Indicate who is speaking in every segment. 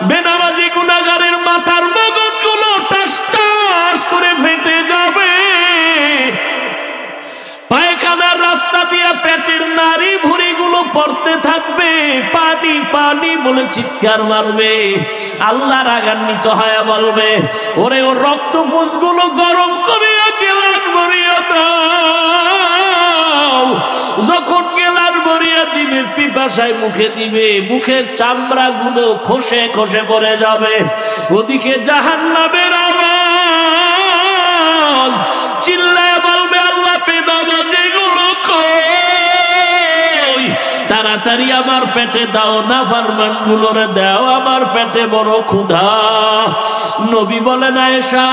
Speaker 1: বেনামাজি গুনাহগারের মাথার মগজগুলো টাস টাস করে ফেটে যাবে, পায়খানার রাস্তা দিয়ে পেটের নারী ভুঁড়িগুলো পড়তে থাকবে, পানি পানি বলে চিৎকার মারবে। আল্লাহ রাগান্বিত হয়ে বলবে, ওরে ওর রক্তপুঞ্জগুলো গরম করিয়া গেলান ভরিয়া দাও। যখন গেলান ভরিয়া দিবে, পিপাসায় মুখে দিবে, মুখের চামড়া গুলো খসে খসে পড়ে যাবে। ওদিকে জাহান্নামের আওয়াজ চিল্লায় বলবে, আল্লাহ বেনামাজিগুলো কই, তাড়াতাড়ি আমার পেটে দাও, নাফরমান গুলোরে দাও, আমার পেটে বড় ক্ষুধা। নবী বলেন, আয়েশা,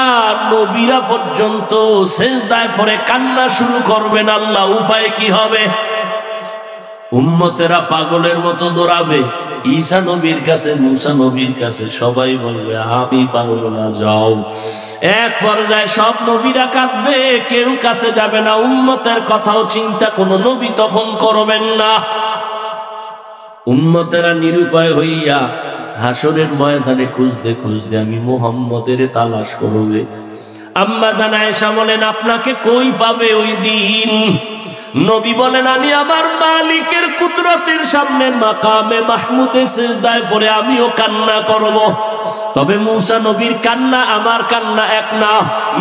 Speaker 1: নবীরা পর্যন্ত সেজদায় পড়ে কান্না শুরু করবেন। আল্লাহ, উপায় কি হবে? উম্মতেরা পাগলের মতো দৌড়াবে ঈসা নবীর কাছে, মুসা নবীর কাছে। সবাই বলবে, আমি পারবো না, যাও। এক পর্যায়ে সব নবীরা কাঁদবে, কেউ কাছে যাবে না। উম্মতের কথাও চিন্তা কোন নবী তখন করবেন না। উম্মতেরা নিরুপায় হইয়া হাসরের ময়দানে খুঁজতে খুঁজতে আমি মুহাম্মদের তালাশ করবে। আম্মা জান আয়েশা বলেন, আপনাকে কই পাবে ওই দিন? নবী বলেন, আমি আমার মালিকের কুদরতের সামনে মাকামে মাহমুদে সিজদায় পড়ে আমিও কান্না করব। তবে মুসা নবীর কান্না আমার কান্না এক না,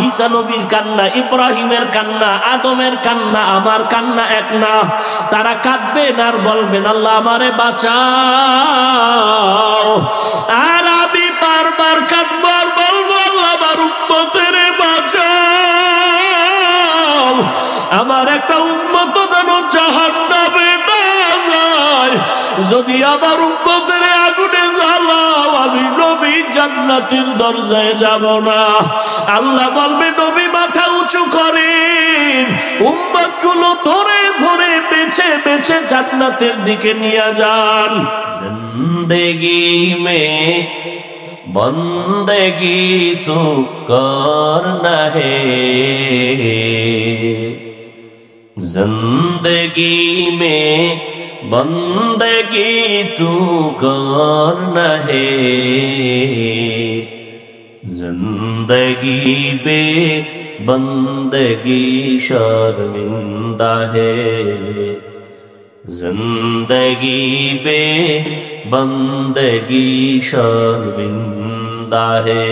Speaker 1: ঈসা নবীর কান্না, ইব্রাহিমের কান্না, আদমের কান্না, আমার কান্না এক না। তারা কাঁদবেন আর বলবেন, আল্লাহ আমারে বাঁচাও। আর আমি বারবার কাঁদব আর বলবো, আল্লাহ আমার উম্মতের বাঁচাও। আমার একটা উম্মত যেন জাহান্নামে না যায়। যদি আমার উম্মতের আগুনে জ্বালাও, আমি নবী জান্নাতের দরজায় যাব না। আল্লাহ বলবে, নবী মাথা উঁচু করেন, উম্মতগুলো ধরে ধরে বেছে বেছে জান্নাতের দিকে নিয়ে যান। জিন্দেগি মে বন্দেগি তু করনা হে, जिंदगी में बंदगी तू करना है, जिंदगी पे बंदगी शर्मिंदा है, जिंदगी पे बंदगी शर्मिंदा है।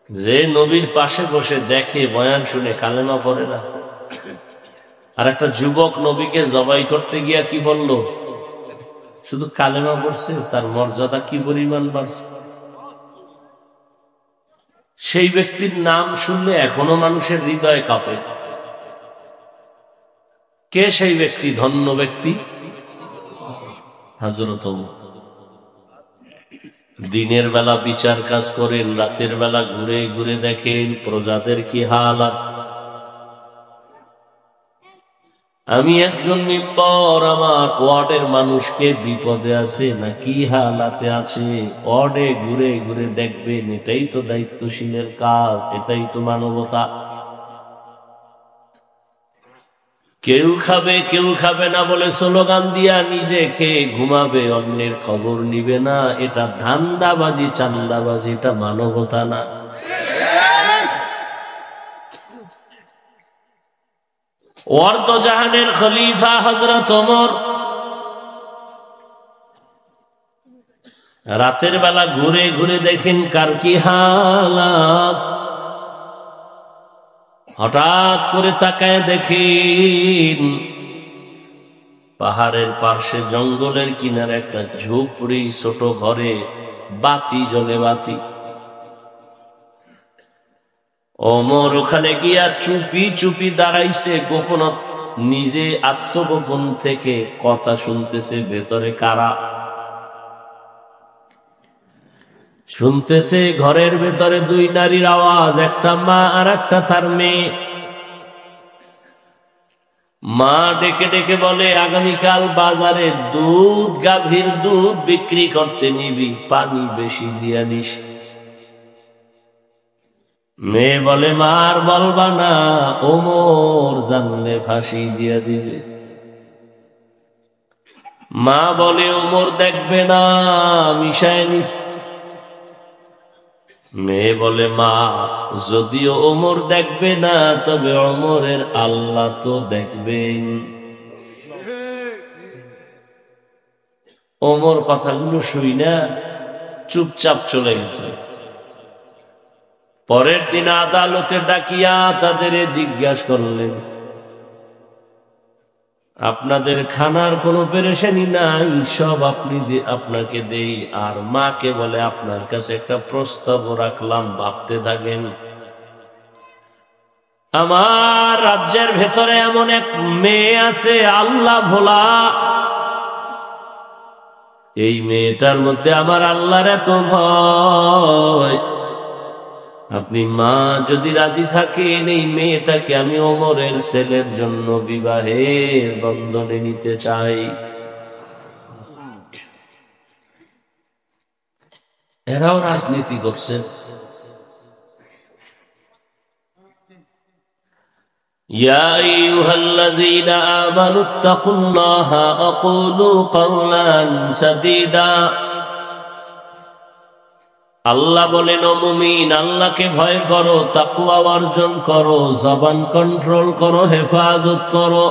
Speaker 1: যে নবীর পাশে বসে দেখে, বয়ান শুনে, কালেমা পড়ে না। আর একটা যুবক নবীকে জবাই করতে গিয়া কি বলল? শুধু কালেমা পড়ছে, তার মর্যাদা কি পরিমাণ বাড়ছে। সেই ব্যক্তির নাম শুনলে এখনো মানুষের হৃদয় কাঁপে। কে সেই ব্যক্তি? ধন্য ব্যক্তি হযরত ওমর। দিনের বেলা বিচার কাজ করেন, রাতের বেলা ঘুরে ঘুরে দেখেন প্রজাদের কি হালাত। আমি একজন মেম্বার, আমার ওয়ার্ডের মানুষকে বিপদে আছে না কি হালাতে আছে, ওয়ার্ডে ঘুরে ঘুরে দেখবেন। এটাই তো দায়িত্বশীলের কাজ, এটাই তো মানবতা। কেউ খাবে কেউ খাবে না বলে স্লোগান দিয়া নিজে খেয়ে ঘুমাবে, অন্যের খবর নিবে না। এটা ধান্দাবাজি, চান্দাবাজি, এটা মানবতা না। অর্ধ জাহানের খলিফা হযরত ওমর রাতের বেলা ঘুরে ঘুরে দেখেন কার কি হালাত। হঠাৎ করে তাকায় দেখেন পাহাড়ের পার্শ্বে জঙ্গলের কিনারে একটা ঝুপড়ি, ছোট ঘরে বাতি জ্বলে, বাতি। ওমর ওখানে গিয়া চুপি চুপি দাঁড়াইছে, গোপন, নিজে আত্মগোপন থেকে কথা শুনতেছে। ভেতরে কারা শুনতেছে? ঘরের ভেতরে দুই নারীর আওয়াজ, একটা মা আর একটা তার মেয়ে। মা ডেকে ডেকে বলে, আগামীকাল বাজারে দুধ, গাভীর দুধ বিক্রি করতে নিবি, পানি বেশি দিয়া নিস। মেয়ে বলে, মার বলবা না, ওমর জানলে ফাঁসি দিয়া দিবে। মা বলে ওমর দেখবে না, মিশায় নিস। মেয়ে বলে মা যদিও ওমর দেখবে না, তবে ওমরের আল্লাহ তো দেখবেন। ওমর কথাগুলো শুই না চুপচাপ চলে গেছে। পরের দিন আদালতে ডাকিয়া তাদের জিজ্ঞাসা করলেন, আপনাদের খানার কোনো পেরেশানি নাই, সব আপনাকে দেই। আর মাকে বলে আপনার কাছে একটা প্রস্তাব রাখলাম, ভাবতে থাকেন। আমার রাজ্যের ভেতরে এমন এক মেয়ে আছে আল্লাহ ভোলা, এই মেয়েটার মধ্যে আমার আল্লাহর এত ভয়, আপনি মা যদি রাজি থাকেন এই মেয়েটাকে আমি ওমরের ছেলের জন্য বিবাহের বন্ধনে নিতে চাই। এরাও রাজনীতি করছেন। ইয়া আইয়ুহাল্লাযীনা আমানুত্তাকুল্লাহা ওয়াকুলু কাওলান সাদীদা। আল্লাহ বলেন ও মুমিন, আল্লাহকে ভয় করো, তাকওয়া অর্জন করো, জবান কন্ট্রোল করো, হেফাজত করো।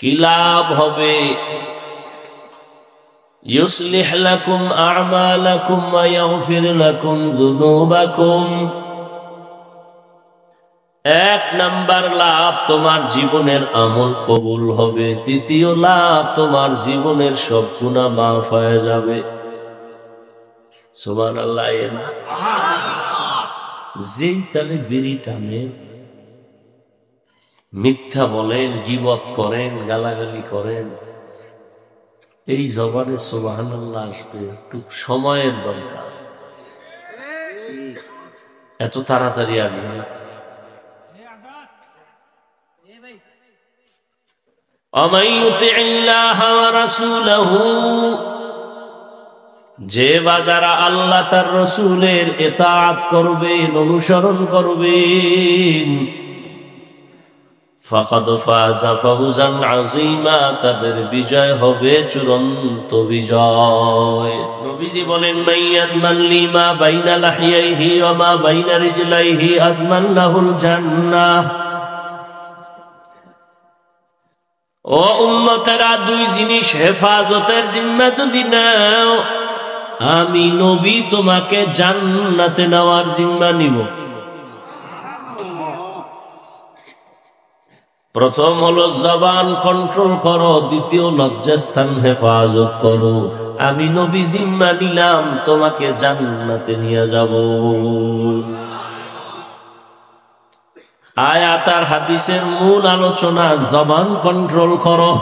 Speaker 1: কি লাভ হবে? ইউসলিহ লাকুম আ'মালাকুম ওয়া ইয়াগফির লাকুম যুনুবাকুম। এক নাম্বার লাভ, তোমার জীবনের আমল কবুল হবে। দ্বিতীয় লাভ, তোমার জীবনের সব গুনাহ মাফ হয়ে যাবে। সুবহানাল্লাহ। যেই তালে বিড়ি টানে, মিথ্যা বলেন, গীবত করেন, গালাগালি করেন, এই জবানে সুবহানাল্লাহ আসবে, একটু সময়ের দরকার, এত তাড়াতাড়ি আসবে না। ومن يطع الله ورسوله, যে বাজারা আল্লাহ তার রাসূলের ইতাআত করবেন, অনুসরণ করবেন, ফাকাদ ফাযা ফাওজান আযীমা, তাদের বিজয় হবে চূড়ান্ত বিজয়। নবীজি বলেন, মাইয়াজমান লিমা বাইনা লাহিয়াইহি ওয়া মা বাইনা রিজলাইহি আজমান লাহুল জান্নাহ। ও উম্মতেরা, দুই জিনিস হেফাজতের জিম্মা যদি নাও, আমি নবী তোমাকে জান্নাতে নেওয়ার জিম্মা নিব। প্রথম হলো জবান কন্ট্রোল করো, দ্বিতীয় লজ্জাস্থান হেফাজত করো। আমি নবী জিম্মা নিলাম, তোমাকে জান্নাতে নিয়ে যাব। আয়াত আর হাদিসের মূল আলোচনা, জবান কন্ট্রোল করো,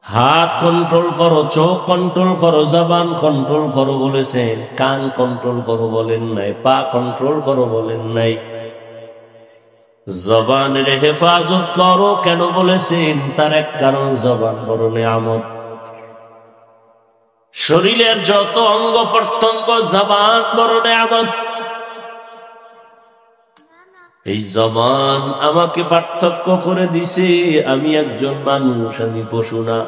Speaker 1: হাত কন্ট্রোল করো, চোখ কন্ট্রোল করো, জবান কন্ট্রোল করো বলেছেন, কান কন্ট্রোল করো বলেন নাই, পা কন্ট্রোল করো বলেন নাই। জবানের হেফাজত করো কেন বলেছেন? তার এক কারণ, জবান বড় নেয়ামত। শরীরের যত অঙ্গ প্রত্যঙ্গ, জবান বড় নেয়ামত। এই জবান আমাকে পার্থক্য করে দিছে, আমি একজন মানুষ, আমি পশু না।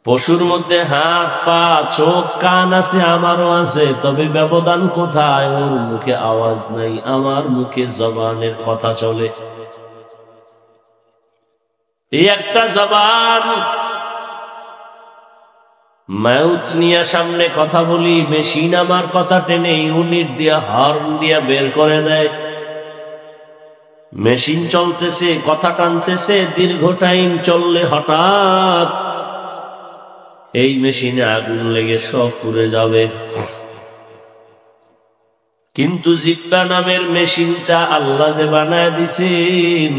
Speaker 1: পশুর মধ্যে হাত, পা, চোখ, কান আছে, আমারও আছে, তবে ব্যবধান কোথায়? ওর মুখে আওয়াজ নাই, আমার মুখে জবানের কথা চলে। এই একটা জবান, মাউথ নিয়ে সামনে কথা বলি, মেশিন আমার কথা টেনে ইউনিট দিয়া, হর্ন দিয়া বের করে দেয়। মেশিন চলতেছে, কথা টানতেছে, দীর্ঘ টাইম চললে হঠাৎ এই মেশিনে আগুন লেগে সব পুড়ে যাবে। কিন্তু জিহ্বা নামের মেশিনটা আল্লাহ যে বানায় দিছেন,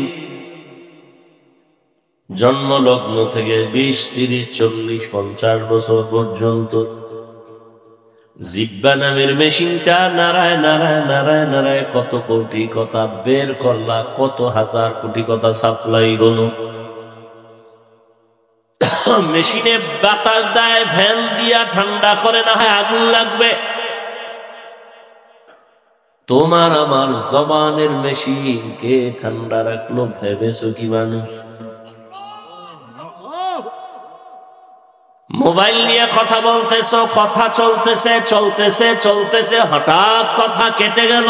Speaker 1: জন্মলগ্ন থেকে 20, 30, 40, 50 বছর পর্যন্ত জিহ্বা নামের মেশিনটা নারায় নারায় নারায় নারায় কত কোটি কথা বের করলা, কত হাজার কোটি কথা সাপ্লাই হলো। মেশিনে বাতাস দেয়, ফ্যান দিয়া ঠান্ডা করে, না হয় আগুন লাগবে। তোমার আমার জবানের মেশিন কে ঠান্ডা রাখলো ভেবেছো কি মানুষ? মোবাইল নিয়ে কথা বলতেছো, কথা চলতেছে চলতেছে চলতেছে, হঠাৎ কথা কেটে গেল।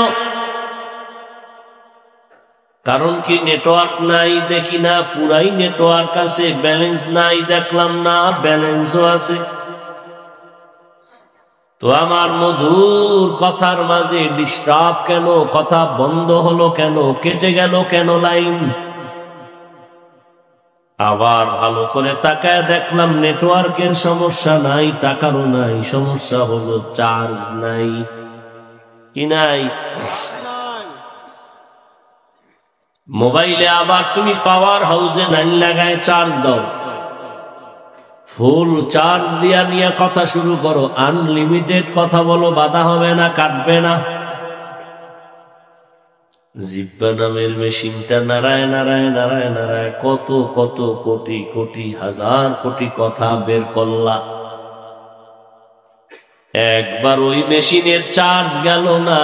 Speaker 1: কারণ কি? নেটওয়ার্ক নাই, দেখি না। পুরাই নেটওয়ার্ক আছে, ব্যালেন্স নাই দেখলাম না, ব্যালেন্সও আছে। তো আমার মধুর কথার মাঝে ডিস্টার্ব কেন? কথা বন্ধ হলো কেন? কেটে গেল কেন লাইন? আবার ভালো করে তাকায় দেখলাম নেটওয়ার্কের সমস্যা নাই, টাকারও নাই, সমস্যা হলো চার্জ নাই। কি নাই? মোবাইলে আবার তুমি পাওয়ার হাউসে লাইন লাগায় চার্জ দাও, ফুল চার্জ দিয়া নিয়ে কথা শুরু করো, আনলিমিটেড কথা বলো, বাধা হবে না, কাটবে না। জিহ্বা নামের মেশিনটা নারায় নারায় নারায় নারায় কত কত কোটি কোটি হাজার কোটি কথা বের করলা। একবার ওই মেশিনের চার্জ গেল না,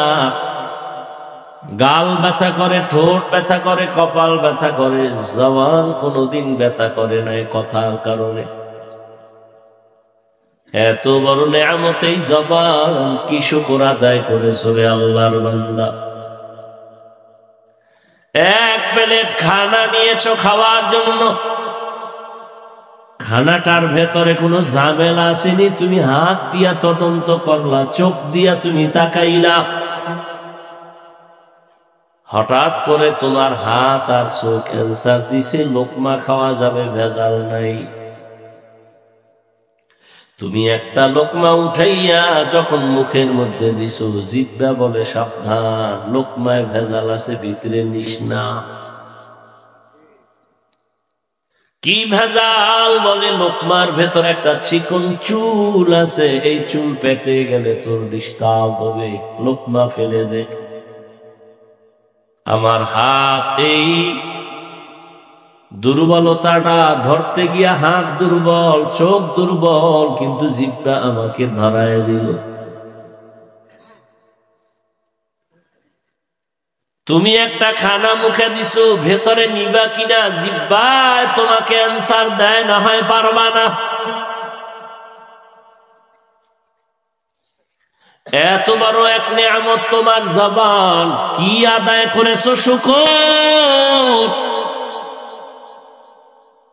Speaker 1: গাল ব্যথা করে, ঠোঁট ব্যথা করে, কপাল ব্যথা করে, জবান কোনোদিন ব্যথা করে নাই কথার কারণে। এত বড় নেয়ামত এই জবান, কি শুকর আদায় করেছো রে আল্লাহর বান্দা। এক প্লেট খানা নিয়েছো খাওয়ার জন্য, খানাটার ভেতরে কোনো ঝামেলা আসেনি, তুমি হাত দিয়া তদন্ত করলা, চোখ দিয়া তুমি তাকাইলা, হঠাৎ করে তোমার হাত আর চোখ ক্যান্সার দিছে, লোকমা খাওয়া যাবে, ভেজাল নাই। তুমি একটা লোকমা উঠাইয়া যখন মুখের মধ্যে দিছো, জিহ্বা বলে সাবধান, লোকমায় ভেজাল আছে, ভিতরে নিস না। কি ভেজাল? বলে লোকমার ভেতর একটা চিকন চুল আছে, এই চুল পেটে গেলে তোর ডিস্টার্ব হবে, লোকমা ফেলে দে। আমার হাত এই দুর্বলতাটা ধরতে গিয়া হাত দুর্বল, চোখ দুর্বল, কিন্তু জিহ্বা আমাকে ধরায় দিল। তুমি একটা খানা মুখে দিছো, ভেতরে নিবা কিনা? জিহ্বায় তোমাকে অ্যান্সার দেয়, না হয় পারবা না। এত বড় এক নেয়ামত তোমার জবান, কি আদায় করেছো শুকর?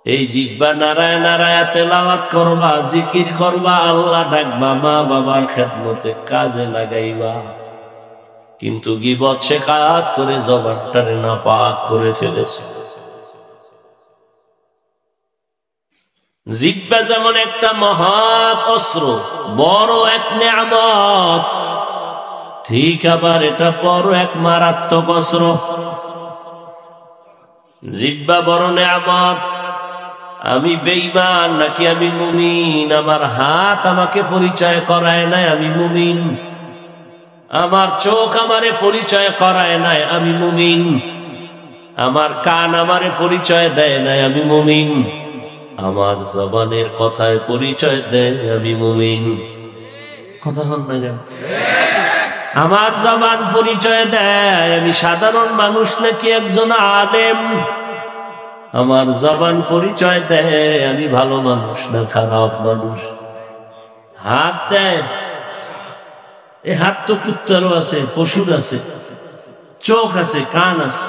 Speaker 1: এই জিহ্বা নারায় নারায় তেলাওয়াত করবা, জিকির করবা, আল্লাহ ডাকবা, মা বাবার খেদমতে কাজে লাগাইবা, কিন্তু গীবত শেখাত করে জবানটারে নাপাক করে ফেলেছে। জিহ্বা যেমন একটা মহৎ অস্ত্র, বড় এক নেয়ামত, ঠিক আবার এটা বড় এক মারাত্মক অস্ত্র। জিহ্বা বড় নেয়ামত। আমি বেঈমান নাকি আমি মুমিন? আমার হাত আমাকে পরিচয় করায় নাই আমি মুমিন, আমার চোখ আমারে পরিচয় করায় নাই আমি মুমিন, আমার কান আমারে পরিচয় দেয় নাই আমি মুমিন, আমার জবানের কথায় পরিচয় দেয় আমি মুমিন। কথা হল না যেন? আমার জবান পরিচয় দেয় আমি সাধারণ মানুষ নাকি একজন আলেম, আমার জবান পরিচয় দেয় আমি ভালো মানুষ না খারাপ মানুষ। হাত দেয়, এই হাত তো কুত্তারও আছে, পশুর আছে, চোখ আছে, কান আছে,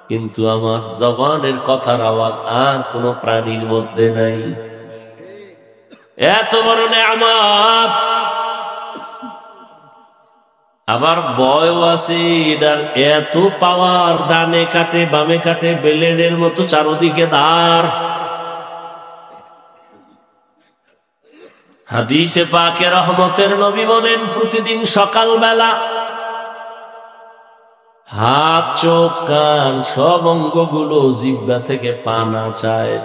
Speaker 1: কিন্তু আমার জবানের কথার আওয়াজ আর কোন প্রাণীর মধ্যে নাই। এত বড় নেয়ামত, আবার বয়ও আছে এটার, এত পাওয়ার, ডানে কাটে বামে কাটে, ব্লেডের মতো চারদিকে ধার। হাদিসে পাকে রহমতের নবী বলেন, প্রতিদিন সকালবেলা হাত, চোখ, কান সব অঙ্গগুলো জিহ্বা থেকে পানা চায়।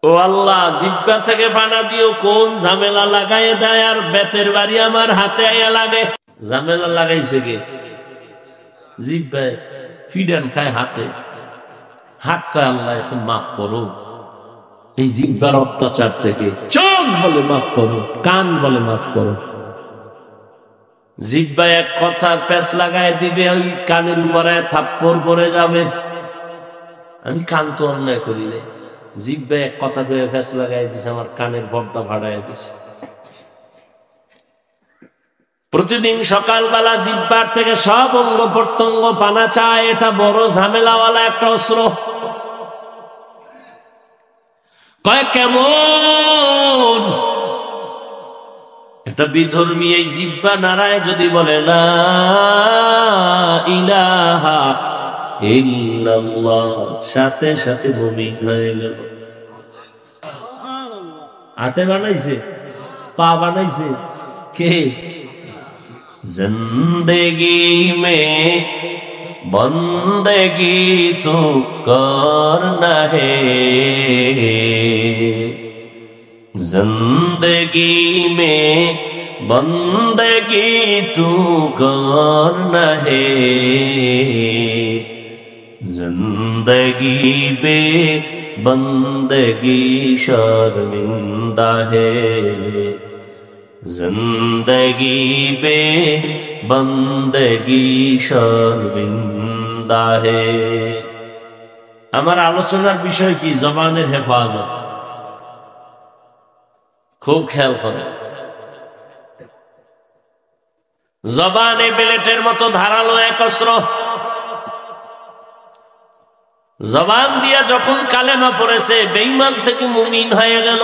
Speaker 1: ও আল্লাহ, জিহ্বা থেকে পানা দিও, কোন ঝামেলা লাগাই দেয়, আর বেতের বাড়ি আমার হাতে আয়া লাগে। ঝামেলা লাগাইছে কে? জিহ্বায় ফিডান খায় হাতে, হাত কয় আল্লাহ এত মাফ করো এই জিহ্বার অত্যাচার থেকে, চোখ বলে মাফ করো, কান বলে মাফ করো। জিহ্বায় এক কথার প্যাঁচ লাগায় দিবে, ওই কানের উপরে থাপ্পড় করে যাবে। আমি কান তো অন্যায় করি না, জিহ্বায় এক কথা করে প্যাঁচ লাগাই দিছে, আমার কানের পর্দা ফাড়াই দিছে। প্রতিদিন সকালবেলা জিহ্বার থেকে সব অঙ্গ প্রত্যঙ্গ পানা চায়, এটা বড় ঝামেলাওয়ালা একটা অস্ত্র। কয় কেমন? এটা বিধর্মী এই জিহ্বা নারায় যদি বলে লা ইলাহা ইল্লাল্লাহ, সাথে সাথে বমি হয়ে গেল। হাতে বানাইছে, পা বানাইছে কে? जिंदगी में बंदगी तो करना है, जिंदगी में बंदगी तो करना है, जिंदगी पे बंदगी शर्मिंदा है, जिंदगी बे बंदगी शर्मिंदा है। আমার আলোচনার বিষয় কি? জবানের হেফাজত। খুব খেয়াল করে। জবানে বেলেটের মতো ধারালো এক অস্ত্র। জবান দিয়া যখন কালেমা পড়েছে, বেঈমান থেকে মুমিন হয়ে গেল।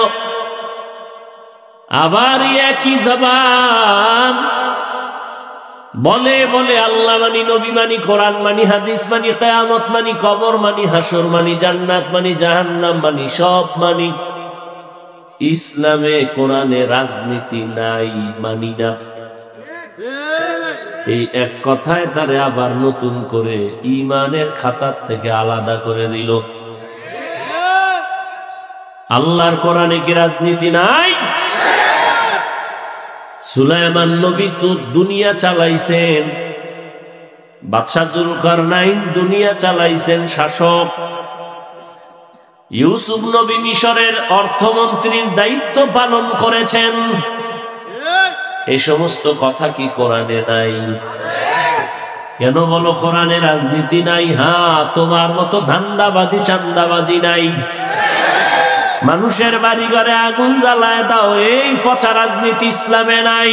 Speaker 1: আবার একই জবান বলে বলে আল্লাহ মানি, নবী মানি, কোরআন মানি, হাদিস মানি, কিয়ামত মানি, কবর মানি, হাসর মানি, জান্নাত মানি, জাহান্নাম মানি, সব মানি। ইসলামে কোরআনে রাজনীতি নাই, মানি না। এই এক কথায় তারে আবার নতুন করে ঈমানের খাতার থেকে আলাদা করে দিল। আল্লাহর কোরআনে কি রাজনীতি নাই? সুলাইমান নবী তো দুনিয়া চালাইছেন, বাদশাহ যুলকারনাইন দুনিয়া চালাইছেন, শাসক। ইউসুফ নবী মিশরের অর্থমন্ত্রীর দায়িত্ব পালন করেছেন। এই সমস্ত কথা কি কোরআনে নাই? কেন বলো কোরআনে রাজনীতি নাই? হ্যাঁ, তোমার মতো ধান্দাবাজি চান্দাবাজি নাই। মানুষের বাড়ি ঘরে আগুন জ্বালায় দাও, এই পচা রাজনীতি ইসলামে নাই।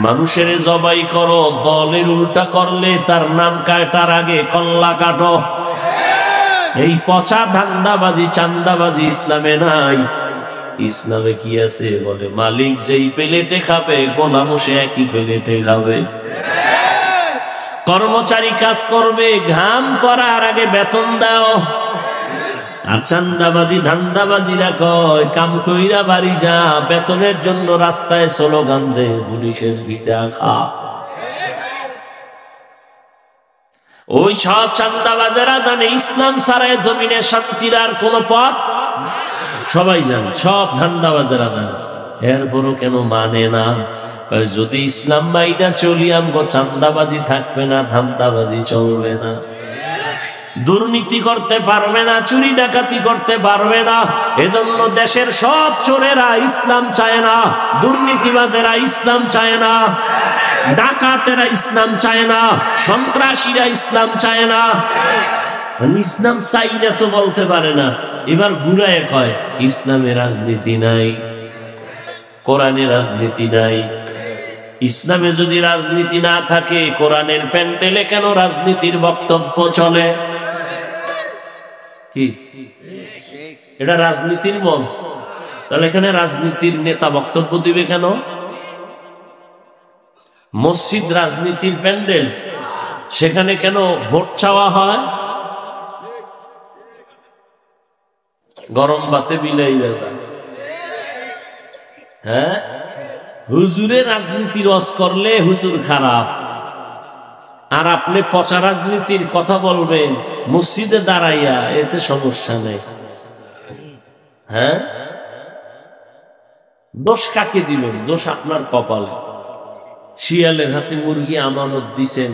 Speaker 1: মানুষের জবাই করো, দলের উল্টা করলে তার নাম কাটার আগে কল্লা কাটো, এই পচা ধান্দাবাজি চান্দাবাজি ইসলামে নাই। ইসলামে কি আছে? বলে মালিক যেই প্লেটে খাবে, গোলামও সে একই প্লেটে খাবে। কর্মচারী কাজ করবে, ঘাম পড়ার আগে বেতন দাও। আর চান্দাবাজি ধান্দাবাজিরা কয় কাম কইরা বাড়ি যা, বেতনের জন্য রাস্তায় স্লোগান দে, পুলিশের ভিটা খা। ওই সব চান্দাবাজেরা জানে ইসলাম ছাড়াই জমিনে শান্তির আর কোন পথ, সবাই জানে, সব ধান্দাবাজেরা জানে। এরপরও কেন মানে না? যদি ইসলাম মাইনা চলি, আমগো চান্দাবাজি থাকবে না, ধান্দাবাজি চলবে না, দুর্নীতি করতে পারবে না, চুরি ডাকাতি করতে পারবে না। এজন্য দেশের সব চোরেরা ইসলাম চায় না, দুর্নীতিবাজেরা ইসলাম চায় না, ডাকাতেরা ইসলাম চায় না, সন্ত্রাসীরা ইসলাম চায় না। ইসলাম চাই না তো বলতে পারে না। এবার ঘুরায় কয় ইসলামে রাজনীতি নাই, কোরআনে রাজনীতি নাই। ইসলামে যদি রাজনীতি না থাকে, কোরআনের প্যান্ডেলে কেন রাজনীতির বক্তব্য চলে? কি এটা রাজনীতির মঞ্চ? তাহলে এখানে রাজনীতির নেতা বক্তব্য দিবে কেন? মসজিদ রাজনীতির প্যান্ডেল, সেখানে কেন ভোট চাওয়া হয়? গরম ভাতে বিলাই ভেজা। হ্যাঁ, হুজুরে রাজনীতির রস করলে হুজুর খারাপ, আর আপনি পচা রাজনীতির কথা বলবেন মসজিদে দাঁড়াইয়া, এতে সমস্যা নেই। হ্যাঁ, দোষ কাকে দিবেন? দোষ আপনার কপালে। শিয়ালের হাতে মুরগি আমানত দিছেন,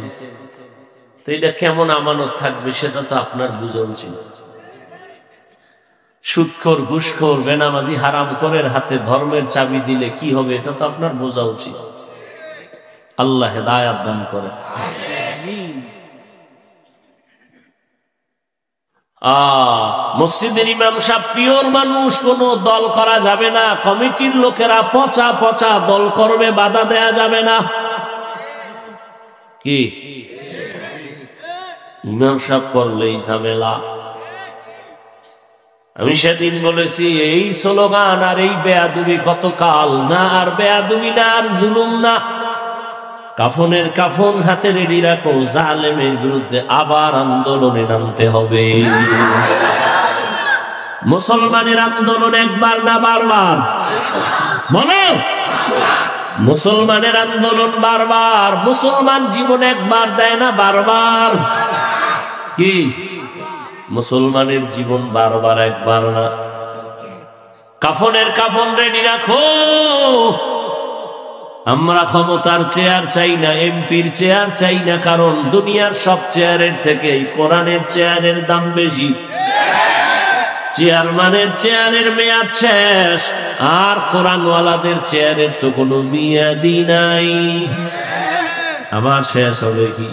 Speaker 1: তো এটা কেমন আমানত থাকবে সেটা তো আপনার বুঝা উচিত। সুদখোর, ঘুষখোর, বেনামাজি, হারামখোরের হাতে ধর্মের চাবি দিলে কি হবে এটা তো আপনার বোঝা উচিত। আল্লাহ হেদায়াত দান করে। মসজিদের ইমাম সাহেব পিওর মানুষ, কোন দল করা যাবে না। কমিটির লোকেরা পচা পচা দল করবে, বাধা দেয়া যাবে না। কি ইমাম সাহেব করলেই ঝামেলা। আমি সেদিন বলেছি এই স্লোগান আর এই বেয়াদবি কতকাল না, আর বেয়াদবি না, আর জুলুম না। কাফনের কাফন হাতে রেডি রাখো, জালেমের বিরুদ্ধে আবার আন্দোলনে নামতে হবে। মুসলমানের আন্দোলন একবার না বারবার? বলো, মুসলমানের আন্দোলন বারবার। মুসলমান জীবন একবার দেয় না, বারবার। কি মুসলমানের জীবন বারবার, একবার না। কাফনের কাফন রেডি রাখো। আমরা ক্ষমতার চেয়ার চাই না, এমপির চেয়ার চাই না, কারণ দুনিয়ার সব চেয়ারের থেকে কোরআনের চেয়ারের দাম বেশি। চেয়ারম্যানের চেয়ারের মেয়াদ শেষ, আর কোরআনওয়ালাদের চেয়ারের তো কোনো মেয়াদই নাই। আবার শেষ হবে কি?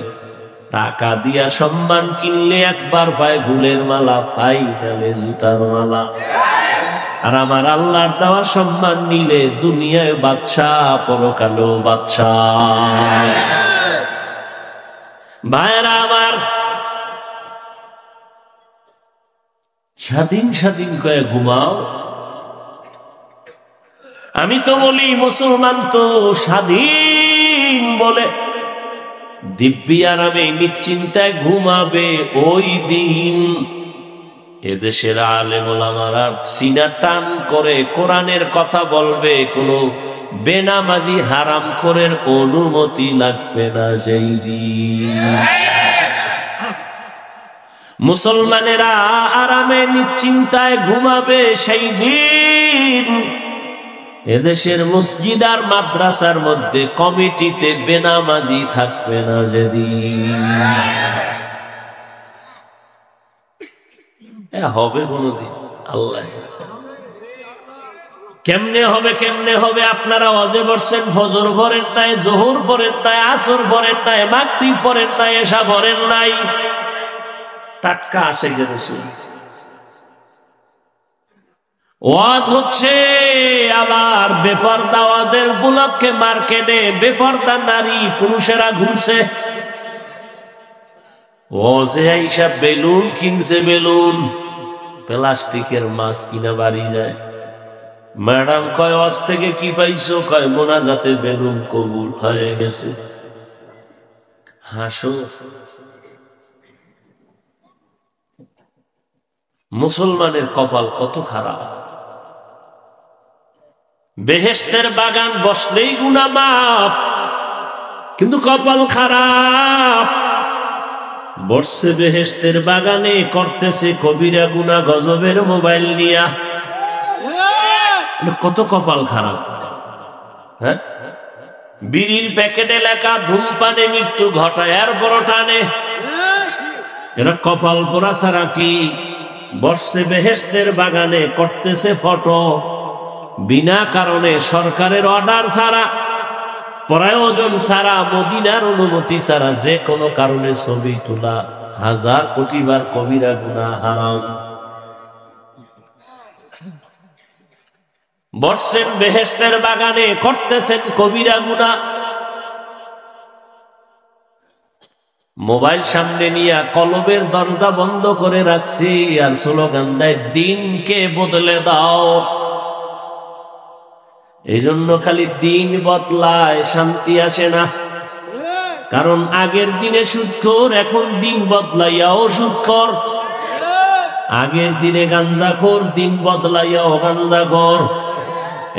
Speaker 1: টাকা দিয়া সম্মান কিনলে একবার পায় ফুলের মালা, ফাইনালে জুতার মালা। আর আমার আল্লাহর দেওয়া সম্মান নিলে দুনিয়ায় বাদশাহ, পরকালেও বাদশাহ। ভাইরা আমার, স্বাধীন স্বাধীন কয়ে ঘুমাও। আমি তো বলি মুসলমান তো স্বাধীন বলে দিব্যি আরামে নিশ্চিন্তায় ঘুমাবে ওই দিন এদেশের আলেম ওলামারা সিনা টান করে কোরআনের কথা বলবে, কোন বেনামাজি হারামখোরের অনুমতি লাগবে না সেই দিন। মুসলমানেরা আরামে নিশ্চিন্তায় ঘুমাবে সেই দিন। এদেশের মসজিদ আর মাদ্রাসার মধ্যে কমিটিতে বেনামাজি থাকবে না যেদিন। হবে কোনদিন? আল্লাহ কেমনে হবে, কেমনে হবে? আপনারা ওয়াজে বসছেন, ফজর পড়েন নাই, জোহর পড়েন নাই, আসর পড়েন নাই, মাগরিব পড়েন নাই, এশা পড়েন নাই। টাটকা আসে গে রাসূল। ওয়াজ হচ্ছে, আবার বেপরদা ওয়াজের উপলক্ষে মার্কেটে বেপরদা নারী পুরুষেরা ঘুরছে। ওয়াজে আইসা বেলুন কিনছে, বেলুন প্লাস্টিকের মাছ কিনা বাড়ি যায়। ম্যাডাম কয় ওয়াজ থেকে কি পাইছো? কয় মোনাজাতে বেলুন কবুল হয়ে গেছে। হাসো। মুসলমানের কপাল কত খারাপ। বেহেশতের বাগান বসলেই গুনাহ মাপ, কিন্তু কপাল খারাপ। বসছে বেহেশতের বাগানে, করতেছে কবিরা গুনাহ গজবের মোবাইল নিয়া। কত কপাল খারাপ। হ্যাঁ, বিড়ির প্যাকেটে লেখা ধূমপানে মৃত্যু ঘটায়, এরপরও টানে। এরা কপাল পোড়া ছাড়া কি? বসছে বেহেশতের বাগানে, করতেছে ফটো বিনা কারণে, সরকারের অর্ডার ছাড়া, প্রয়োজন ছাড়া, মদিনার অনুমতি ছাড়া যে কোনো কারণে ছবি তোলা 1000 কোটি বার কবিরা গুনাহ, হারাম। বসছেন বেহেশতের বাগানে, করতেছেন কবিরা গুনাহ। মোবাইল সামনে নিয়ে কলবের দরজা বন্ধ করে রাখছি, আর স্লোগান দেয় দিনকে বদলে দাও। এই জন্য খালি দিন বদলায়, শান্তি আসে না। কারণ আগের দিনে সুদখোর, এখন দিন বদলাইয়াও সুদখোর। আগের দিনে গাঞ্জাখোর, দিন বদলাইয়াও গাঞ্জাখোর।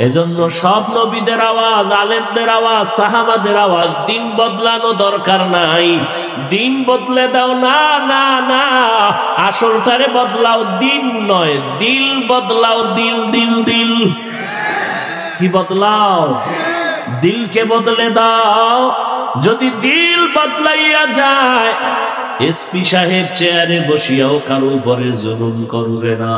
Speaker 1: এজন্য সব নবীদের আওয়াজ, আলেমদের আওয়াজ, সাহাবাদের আওয়াজ, দিন বদলানো দরকার নাই। দিন বদলে দাও না, না না, আসলটারে বদলাও, দিন নয়, দিল বদলাও। দিল দিল দিল কি বদলাও? দিলকে বদলে দাও। যদি দিল বদলাইয়া যায়, এসপি সাহেব চেয়ারে বসিয়াও কারো উপরে জুলুম করবে না।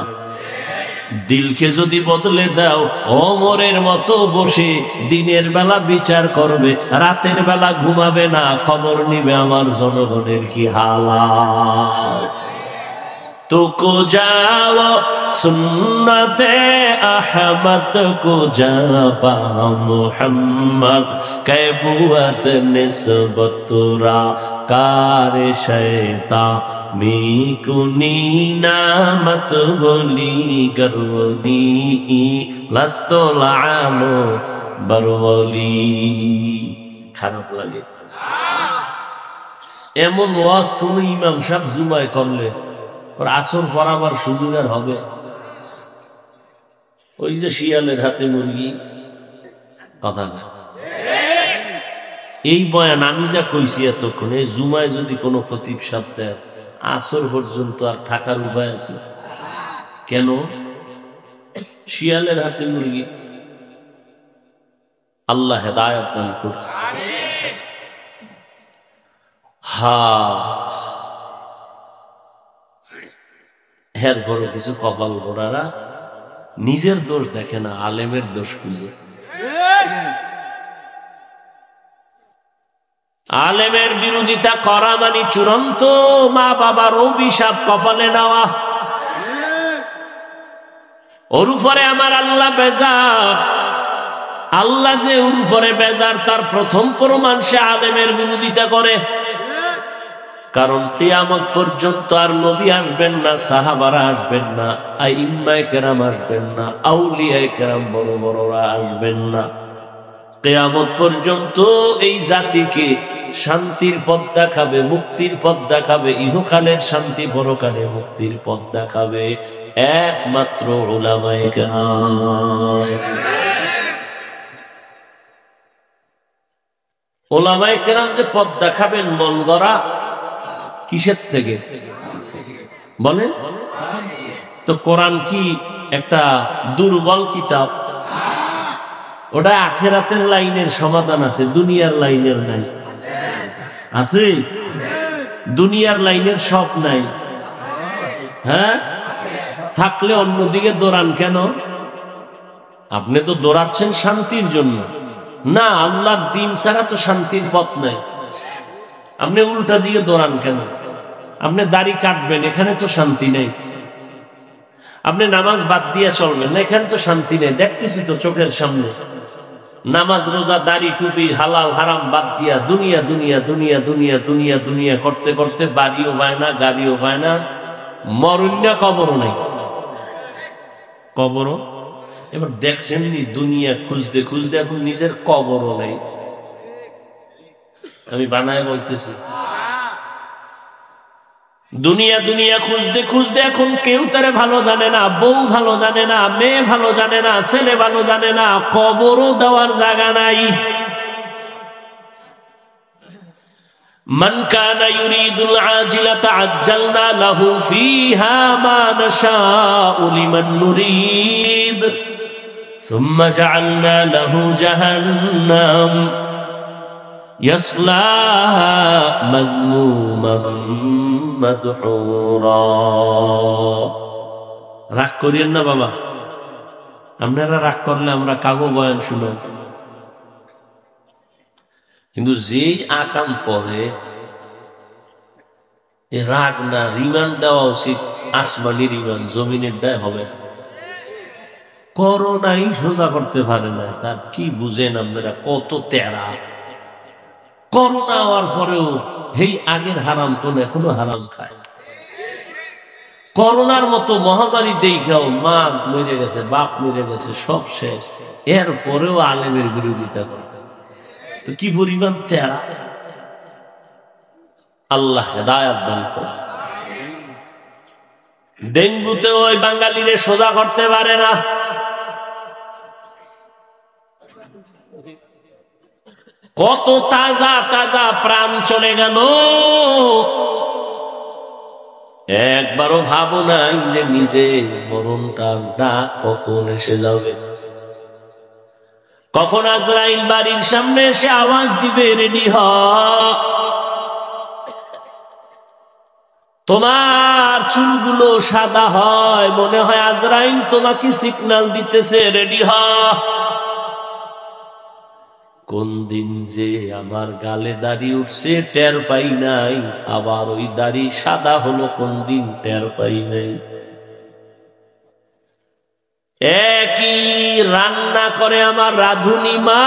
Speaker 1: দিলকে যদি বদলে দাও, ওমরের মতো বসে দিনের বেলা বিচার করবে, রাতের বেলা ঘুমাবে না, খবর নিবে আমার জনগণের কি হালাত। তো কো যাও সুন্নতে আহমদ কো যাবা মুহাম্মদ কে বুয়াদ নিসবতুরা কার শয়তা মি কুনি নামত বলি গরবনি লাস্তলানো বরবলি। খারাপ লাগে এমন ওয়াজ কোন ইমাম সাহেব জুমায় করলে ওর আসর পড়াবার সুযোগ আর হবে? ওই যে শিয়ালের হাতে মুরগি কথা। এই বয়ান আমি যা কইছি এতক্ষণ, এই জুমায় যদি কোনো খতিব সাহেব দেয়, আসর পর্যন্ত আর থাকার উপায় আছে? কেন? শিয়ালের হাতে মুরগি। আল্লাহ হেদায়েত দান করুন। এরপরও কিছু কপাল গোড়ারা নিজের দোষ দেখে না, আলেমের দোষ খুঁজে। আলেমের বিরোধিতা করা মানে চূড়ান্ত মা বাবার অভিশাপ কপালে নেওয়া। ওর উপরে আমার আল্লাহ বেজার। আল্লাহ যে ওর উপরে বেজার তার প্রথম প্রমাণ সে আলেমের বিরোধিতা করে। কারণ কিয়ামত পর্যন্ত আর নবী আসবেন না, সাহাবারা আসবেন না, আইম্মায়ে কেরাম আসবেন না, আউলিয়ায়ে কেরাম বড় বড়রা আসবেন না। কিয়ামত পর্যন্ত এই জাতিকে শান্তির পথ দেখাবে, মুক্তির পথ দেখাবে, ইহকালের শান্তি পরকালে মুক্তির পথ দেখাবে একমাত্র উলামায়ে কেরাম। উলামায়ে কেরাম যে পথ দেখাবেন মন গড়া কিসের থেকে বলেন তো? কোরআন কি একটা দুর্বল কিতাব? ওটা আখিরাতের লাইনের সমাধান আছে, দুনিয়ার লাইনের নাই। আছে? দুনিয়ার লাইনের সব নাই। হ্যাঁ, থাকলে অন্যদিকে দৌড়ান কেন? আপনি তো দৌড়াচ্ছেন শান্তির জন্য না, আল্লাহর দ্বীন ছাড়া তো শান্তির পথ নাই। আপনি উল্টা দিয়ে দৌড়ান কেন? আপনি দাড়ি কাটবেন, এখানে তো শান্তি নেই। আপনি নামাজ বাদ দিয়ে চলবেন না, এখানে তো শান্তি নেই। দেখতেছি তো চোখের সামনে, নামাজ রোজা দাড়ি টুপি হালাল হারাম বাদ দিয়া দুনিয়া দুনিয়া দুনিয়া দুনিয়া দুনিয়া দুনিয়া করতে করতে বাড়িও পায় না, গাড়িও পায় না, মরণা কবরও নেই। কবরও এবার দেখছেন দুনিয়া খুঁজতে খুঁজতে এখন নিজের কবরও নেই। আমি বানায় বলতেছি, দুনিয়া দুনিয়া খুঁজতে খুঁজতে এখন কেউ তারে ভালো জানে না, বউ ভালো জানে না, মেয়ে ভালো জানে না, ছেলে ভালো জানে না, কবরও দেওয়ার জায়গা নাই। মান কানা ইউরিদুল আজিলাতা আজ্জালনা লাহু ফিহা মা নাশাউ লিমান নুরিদ সুম্মা জাআলনা লাহু জাহান্নাম ইয়াসলাহা মাযমুমান মাদহুরা। রাগ করিয়েন না বাবা, আপনারা রাগ করলে আমরা কাগো বয়ান শুনো। কিন্তু যেই আকাম করে এ রাগ না, রিমান্ড দেওয়া উচিত। আসমানি রিমান্ড, জমিনের দায় হবে না। করোনাই সোজা করতে পারে না, তার কি বুঝেন আপনারা? কত তেরা। করোনা হওয়ার পরেও এই আগের হারাম কোন এখনো হারাম খায়। করোনার মতো মহামারী দেখাও মা মরে গেছে, বাপ মরে গেছে, সব শেষ, এর পরেও আলেমের বিরোধিতা করে। তো কি পরিমাণ তেরা! আল্লাহ হেদায়েত দান করে। ডেঙ্গুতে ওই বাঙালিরে সোজা করতে পারে না। কত তাজা তাজা প্রাণ চলে গেল, একবারও ভাবো নাই যে নিজে মরণটা ডাক কখন এসে যাবে, কখন আজরাইল বাড়ির সামনে এসে আওয়াজ দিবে, রেডি হ, তোমার চুলগুলো সাদা হয়, মনে হয় আজরাইল তোমাকে সিগন্যাল দিতেছে, রেডি হ। কোন দিন যে আমার গালে দাড়ি উঠছে টের পাই নাই, আবার ওই দাড়ি সাদা হলো কোন দিন টের পাই নাই। একই রান্না করে আমার রাঁধুনি মা,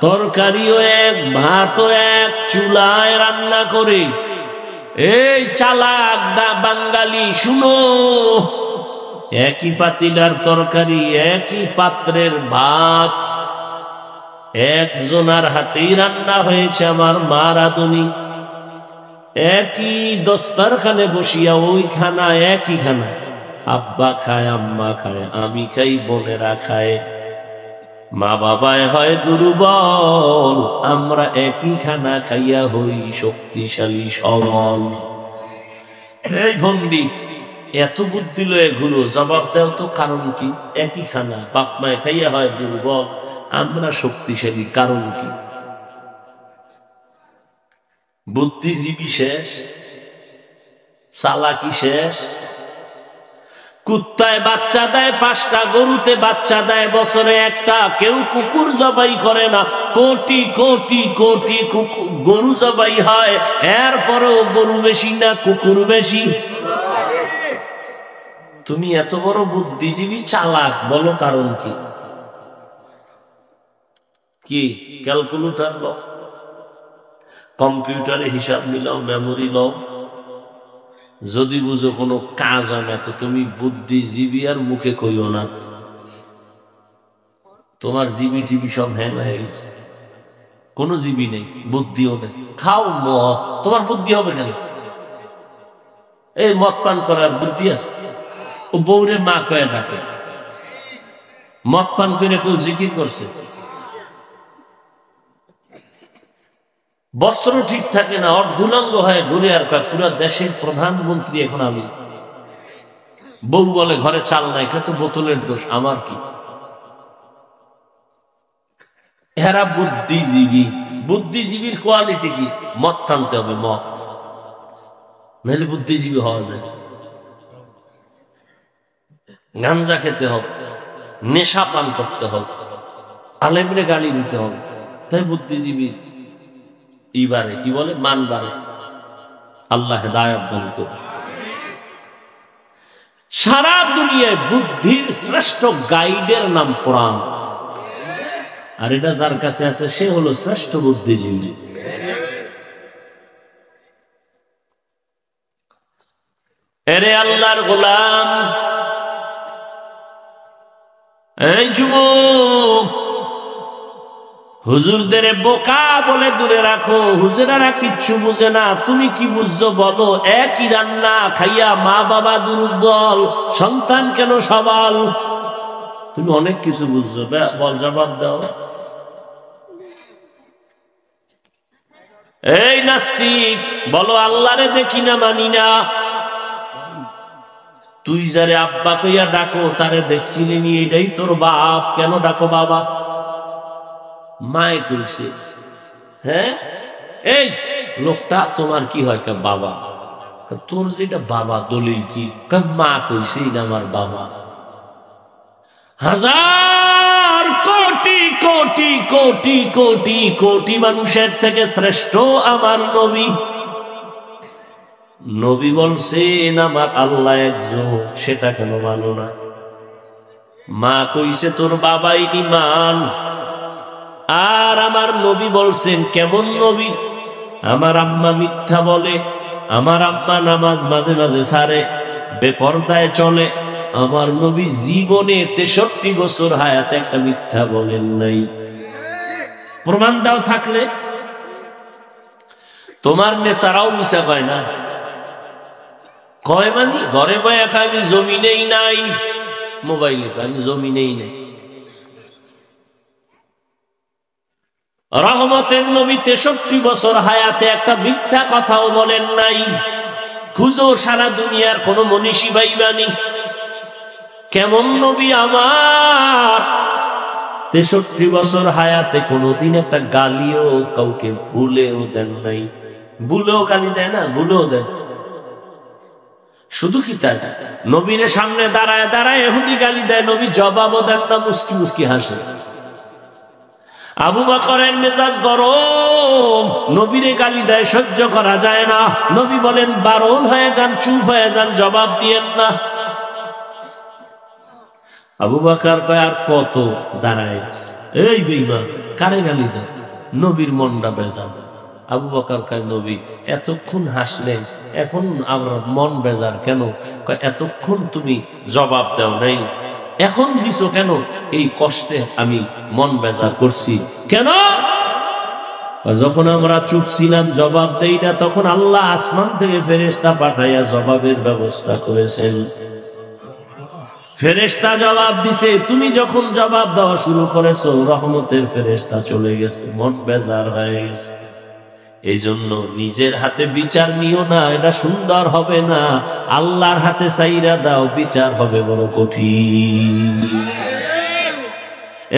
Speaker 1: তরকারিও এক, ভাতও এক, চুলায় রান্না করে। এই চালাক বাঙালি শুনো, একই পাতিলার তরকারি, একই পাত্রের ভাত, একজনার হাতেই রান্না হয়েছে আমার মা রাঁধুনি। একই দস্তারখানে বসিয়া ওই খানা, একই খানা, আব্বা খায়, আম্মা খায়, আমি খাই, বোনেরা খায়। মা বাবায় হয় দুর্বল, আমরা একই খানা খাইয়া হই শক্তিশালী সবল। এই ভন্ডি, এত বুদ্ধি লয়ে ঘুরো, জবাব দাও তো কারণ কি? একই খানা, বাপ মায় খাইয়া হয় দুর্বল, আমরা শক্তিশালী, কারণ কি? বুদ্ধিজীবী শেষ, চালাকি শেষ। কুত্তায় বাচ্চা দেয় 5টা, গরুতে বাচ্চা দেয় বছরে একটা। কেউ কুকুর জবাই করে না, কোটি কোটি কোটি গরু জবাই হয়, এরপরেও গরু বেশি না কুকুর বেশি? তুমি এত বড় বুদ্ধিজীবী চালাক, বলো কারণ কি? কি ক্যালকুলেটর লও, কম্পিউটারে হিসাব মিলাও, মেমোরি লও, যদি বুঝো কোনো কাজ হয় না তো তুমি বুদ্ধিজীবী আর মুখে কইও না। তোমার জিবি টিভি সব হ্যাং হয়ে গেছে, কোনো জিবি নেই, বুদ্ধিও নেই। খাও মদ, তোমার বুদ্ধি হবে কেন? এই মদ পান করার বুদ্ধি আছে? ও বউরে মা কয়ে ডাকে, মদ পান করে কেউ জিকির করছে? বস্ত্র ঠিক থাকে না, অর্ধুলাঙ্গ হয়ে ঘুরে আর কয় পুরো দেশের প্রধানমন্ত্রী এখন আমি। বউ বলে ঘরে চাল নাই, এটা তো বোতলের দোষ, আমার কি? এরা বুদ্ধিজীবী। বুদ্ধিজীবীর কোয়ালিটি কি? মদ টানতে হবে, মদ, নাহলে বুদ্ধিজীবী হওয়া যায়। গাঞ্জা খেতে হবে, নেশা পান করতে হবে, আলেমরে গালি দিতে হবে, তাই বুদ্ধিজীবী ইবারে কি বলে, মানবারে। আল্লাহ হেদায়েত দান করুন। সারা দুনিয়ায় বুদ্ধির শ্রেষ্ঠ গাইডের নাম কোরআন, আর এটা যার কাছে আছে সে হলো শ্রেষ্ঠ বুদ্ধিজীবী। এরে আল্লাহর গোলাম, এই যুবক, হুজুরদের বোকা বলে দূরে রাখো, হুজুরেরা কিচ্ছু বুঝে না। তুমি কি বুঝছো বলো? একই রান্না খাইয়া মা বাবা দুর্বল, সন্তান কেন সবল? তুমি অনেক কিছু বুঝছো, বল, জবাব দাও। এই নাস্তিক, বলো আল্লাহরে দেখি না, মানি না। তুই যারে আব্বা কইয়া ডাকো তারে দেখছিলি নি? এটাই তোর বাপ, কেন ডাকো বাবা? মায়ে কইছে। হ্যাঁ, এই লোকটা তোমার কি হয়? বাবা। তোর যেটা বাবা, দলিল কি? মা কইছে এটা আমার বাবা। হাজার কোটি কোটি কোটি কোটি কোটি মানুষের থেকে শ্রেষ্ঠ আমার নবী। নবী বলছেন আমার আল্লাহ একজন, সেটা কেন মানো না? মা কইছে তোর বাবাই নিমান, আর আমার নবী বলছেন কেমন নবী? আমার আম্মা মিথ্যা বলে, আমার আম্মা নামাজ মাঝে মাঝে ছাড়ে, বেপরদায় চলে, আমার নবী জীবনে 63 বছর হায়াতে একটা মিথ্যা বলেন নাই। প্রমাণ দাও থাকলে। তোমার নেতারাও মিশা কয় না, কয় মানি ঘরে বয়ে আমি জমিনেই নাই, মোবাইলে আমি জমিনেই নাই। রহমতের নবী 63 বছর হায়াতে একটা মিথ্যা কথাও বলেন নাই। খুঁজো সারা দুনিয়ার কোন মনীষী বাইবানি, কেমন নবী আমার 63 বছর হায়াতে কোনদিন একটা গালিও কাউকে ভুলেও দেন নাই। ভুলেও গালি দেয় না, ভুলেও দেন। শুধু কি তাই, নবীর সামনে দাঁড়ায় দাঁড়ায় ইহুদি গালি দেয়, নবী জবাবও দেন না, মুস্কি মুস্কি হাসে। আবু বকরের মেজাজ গরম, নবীরে গালি দেয়, সহ্য করা যায় না। নবী বলেন বারণ হয়ে যান, চুপ হয়ে যান, জবাব দিয়েন না। আবু বকর কয় আর কত দাঁড়ায় আছে, এই বেঈমান কারে গালি দেয়? নবীর মনটা বেজার। আবু বকর কয় নবী এতক্ষণ হাসলেন, এখন আমার মন বেজার কেন? কয় এতক্ষণ তুমি জবাব দাও নাই, এখন দিছো কেন? এই কষ্টে আমি মন বেজার করছি। কেন? যখন আমরা চুপ ছিলাম, জবাব দেই না, তখন আল্লাহ আসমান থেকে ফেরেশতা পাঠাইয়া জবাবের ব্যবস্থা করেছেন। ফেরেশতা জবাব দিছে, তুমি যখন জবাব দেওয়া শুরু করেছো, রহমতের ফেরেশতা চলে গেছে, মন বেজার হয়ে গেছে। এই জন্য নিজের হাতে বিচার নিও না, এটা সুন্দর হবে না। আল্লাহর হাতে চাইরা দাও, বিচার হবে বড় কঠিন।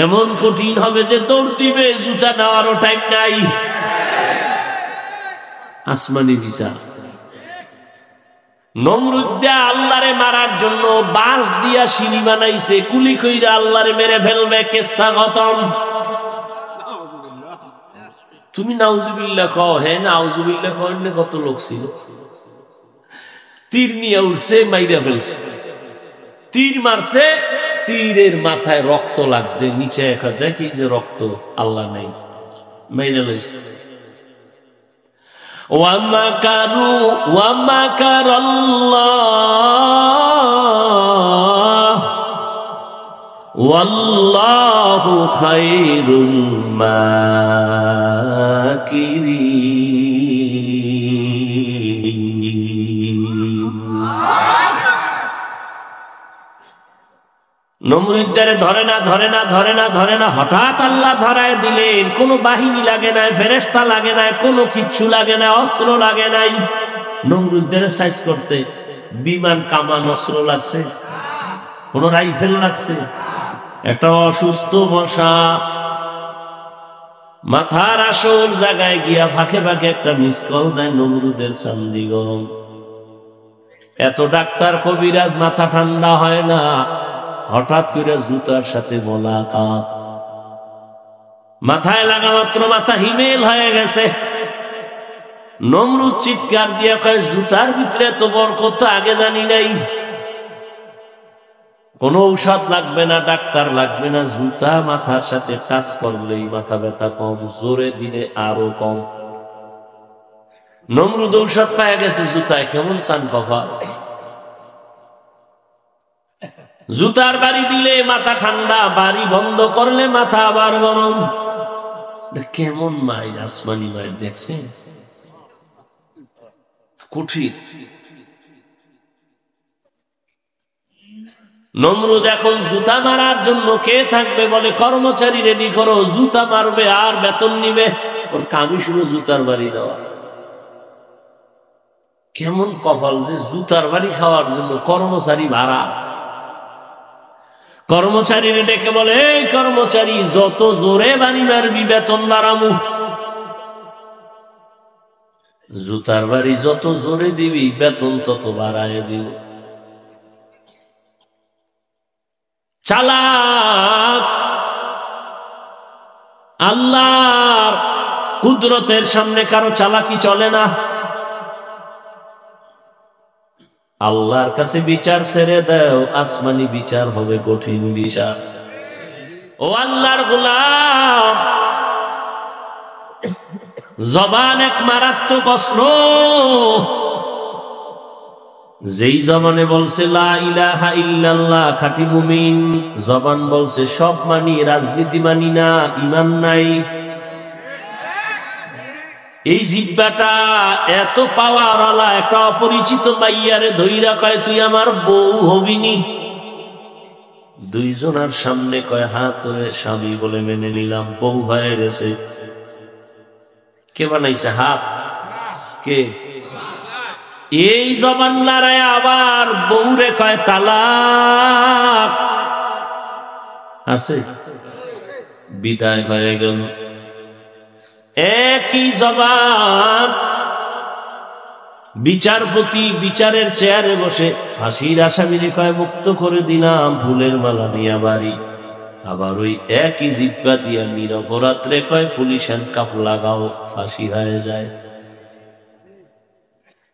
Speaker 1: এমন কঠিন হবে যে দৌড় দিবে, জুতা নেওয়ারও টাইম নাই। আসমানি বিচার। নমরুদ দিয়া আল্লাহরে মারার জন্য বাঁশ দিয়া সিঁড়ি বানাইছে, কুলি কইরা আল্লাহরে মেরে ফেলবে, কেসা খতম। তুমি নাউজুবিল্লাহ কও, হ্যাঁ নাউজুবিল্লাহ কও, কত লোক ছিল। তীর নিয়ে উঠছে, মাইরা ফেলছে। তীর মারছে, তীরের মাথায় রক্ত লাগছে, নিচে একটা দেখি যে রক্ত, আল্লাহ নাই, মাইরা লইছে। ওয়ামাকারু ওয়ামাকারাল্লাহ ওয়াল্লাহু খায়রুল মাকিরিন। নমরুদ্দারে ধরে না ধরে না ধরে না ধরে না, হঠাৎ আল্লাহ ধরায় দিলেন। কোনো বাহিনী লাগে নাই, ফেরেশতা লাগে নাই, কোনো কিচ্ছু লাগে নাই, অস্ত্র লাগে নাই। নমরুদ্দারে সাইজ করতে বিমান, কামান, অস্ত্র লাগছে? কোন রাইফেল লাগছে? একটা অসুস্থ মশা মাথার আসল জায়গায় গিয়া ফাঁকে ফাঁকে একটা মিস কল দেয়, নমরুদের চান্দি গরম। এত ডাক্তার কবিরাজ, মাথা ঠান্ডা হয় না। হঠাৎ করে জুতার সাথে মোলাকাত, মাথায় লাগা মাত্র মাথা হিমেল হয়ে গেছে। নমরুদ চিৎকার দিয়ে কয় জুতার ভিতরে তো বরকত, আগে জানি নাই। কোন ঔষধ লাগবে না, ডাক্তার লাগবে না, জুতা মাথার সাথে টাচ করলেই মাথা ব্যথা কম, জোরে দিলে আরো কম। নমরুদ ঔষধ পায় গেছে জুতায়, কেমন চান বাবা। জুতার বাড়ি দিলে মাথা ঠান্ডা, বাড়ি বন্ধ করলে মাথা আবার গরম। কেমন মায়ের, আসমানি মায়ের দেখছেন, কঠিন। নমরুদ এখন জুতা মারার জন্য কে থাকবে বলে, কর্মচারী রেডি করো, জুতা মারবে আর বেতন নিবে। ওর কামি শুরু জুতার বাড়ি দেওয়া। কেমন কপাল যে জুতার বাড়ি খাওয়ার জন্য কর্মচারী ভাড়া। কর্মচারী ডেকে বলে, এই কর্মচারী, যত জোরে বাড়ি মারবি বেতন বাড়ামু। জুতার বাড়ি যত জোরে দিবি বেতন তত বাড়ায় দিব। চালাক। আল্লাহর কুদরতের সামনে কারো চালাকি চলে না। আল্লাহর কাছে বিচার ছেড়ে দাও, আসমানি বিচার হবে কঠিন বিচার। ও আল্লাহর গোলাম, জবান এক মারাত্মক অস্ত্র। যেই জবানে বলছে লা ইলাহা ইল্লাল্লাহ, খাঁটি মুমিন। জবান বলছে সব মানি, রাজনীতি মানি না, ঈমান নাই। এই জিহ্বাটা এত পাওয়ারওয়ালা, একটা অপরিচিত মাইয়ারে ধইরা কয় তুই আমার বউ হবিনি। দুইজনের সামনে কয় হাত ধরে স্বামী বলে মেনে নিলাম, বউ হয়ে গেছে। কে বানাইছে হাত? কে? এই জবান লড়ায় আবার বউরে কয় তালাক। আছে? বিদায় হয়ে গেল। একই জবান বিচারপতি বিচারের চেয়ারে বসে ফাঁসির আসামিরে কয় মুক্ত করে দিলাম, ফুলের মালা নিয়ে বাড়ি। আবার ওই একই জিব্বা দিয়া নিরপরাধরে কয় পুলিশ হ্যান্ডকাপ লাগাও, ফাঁসি হয়ে যায়।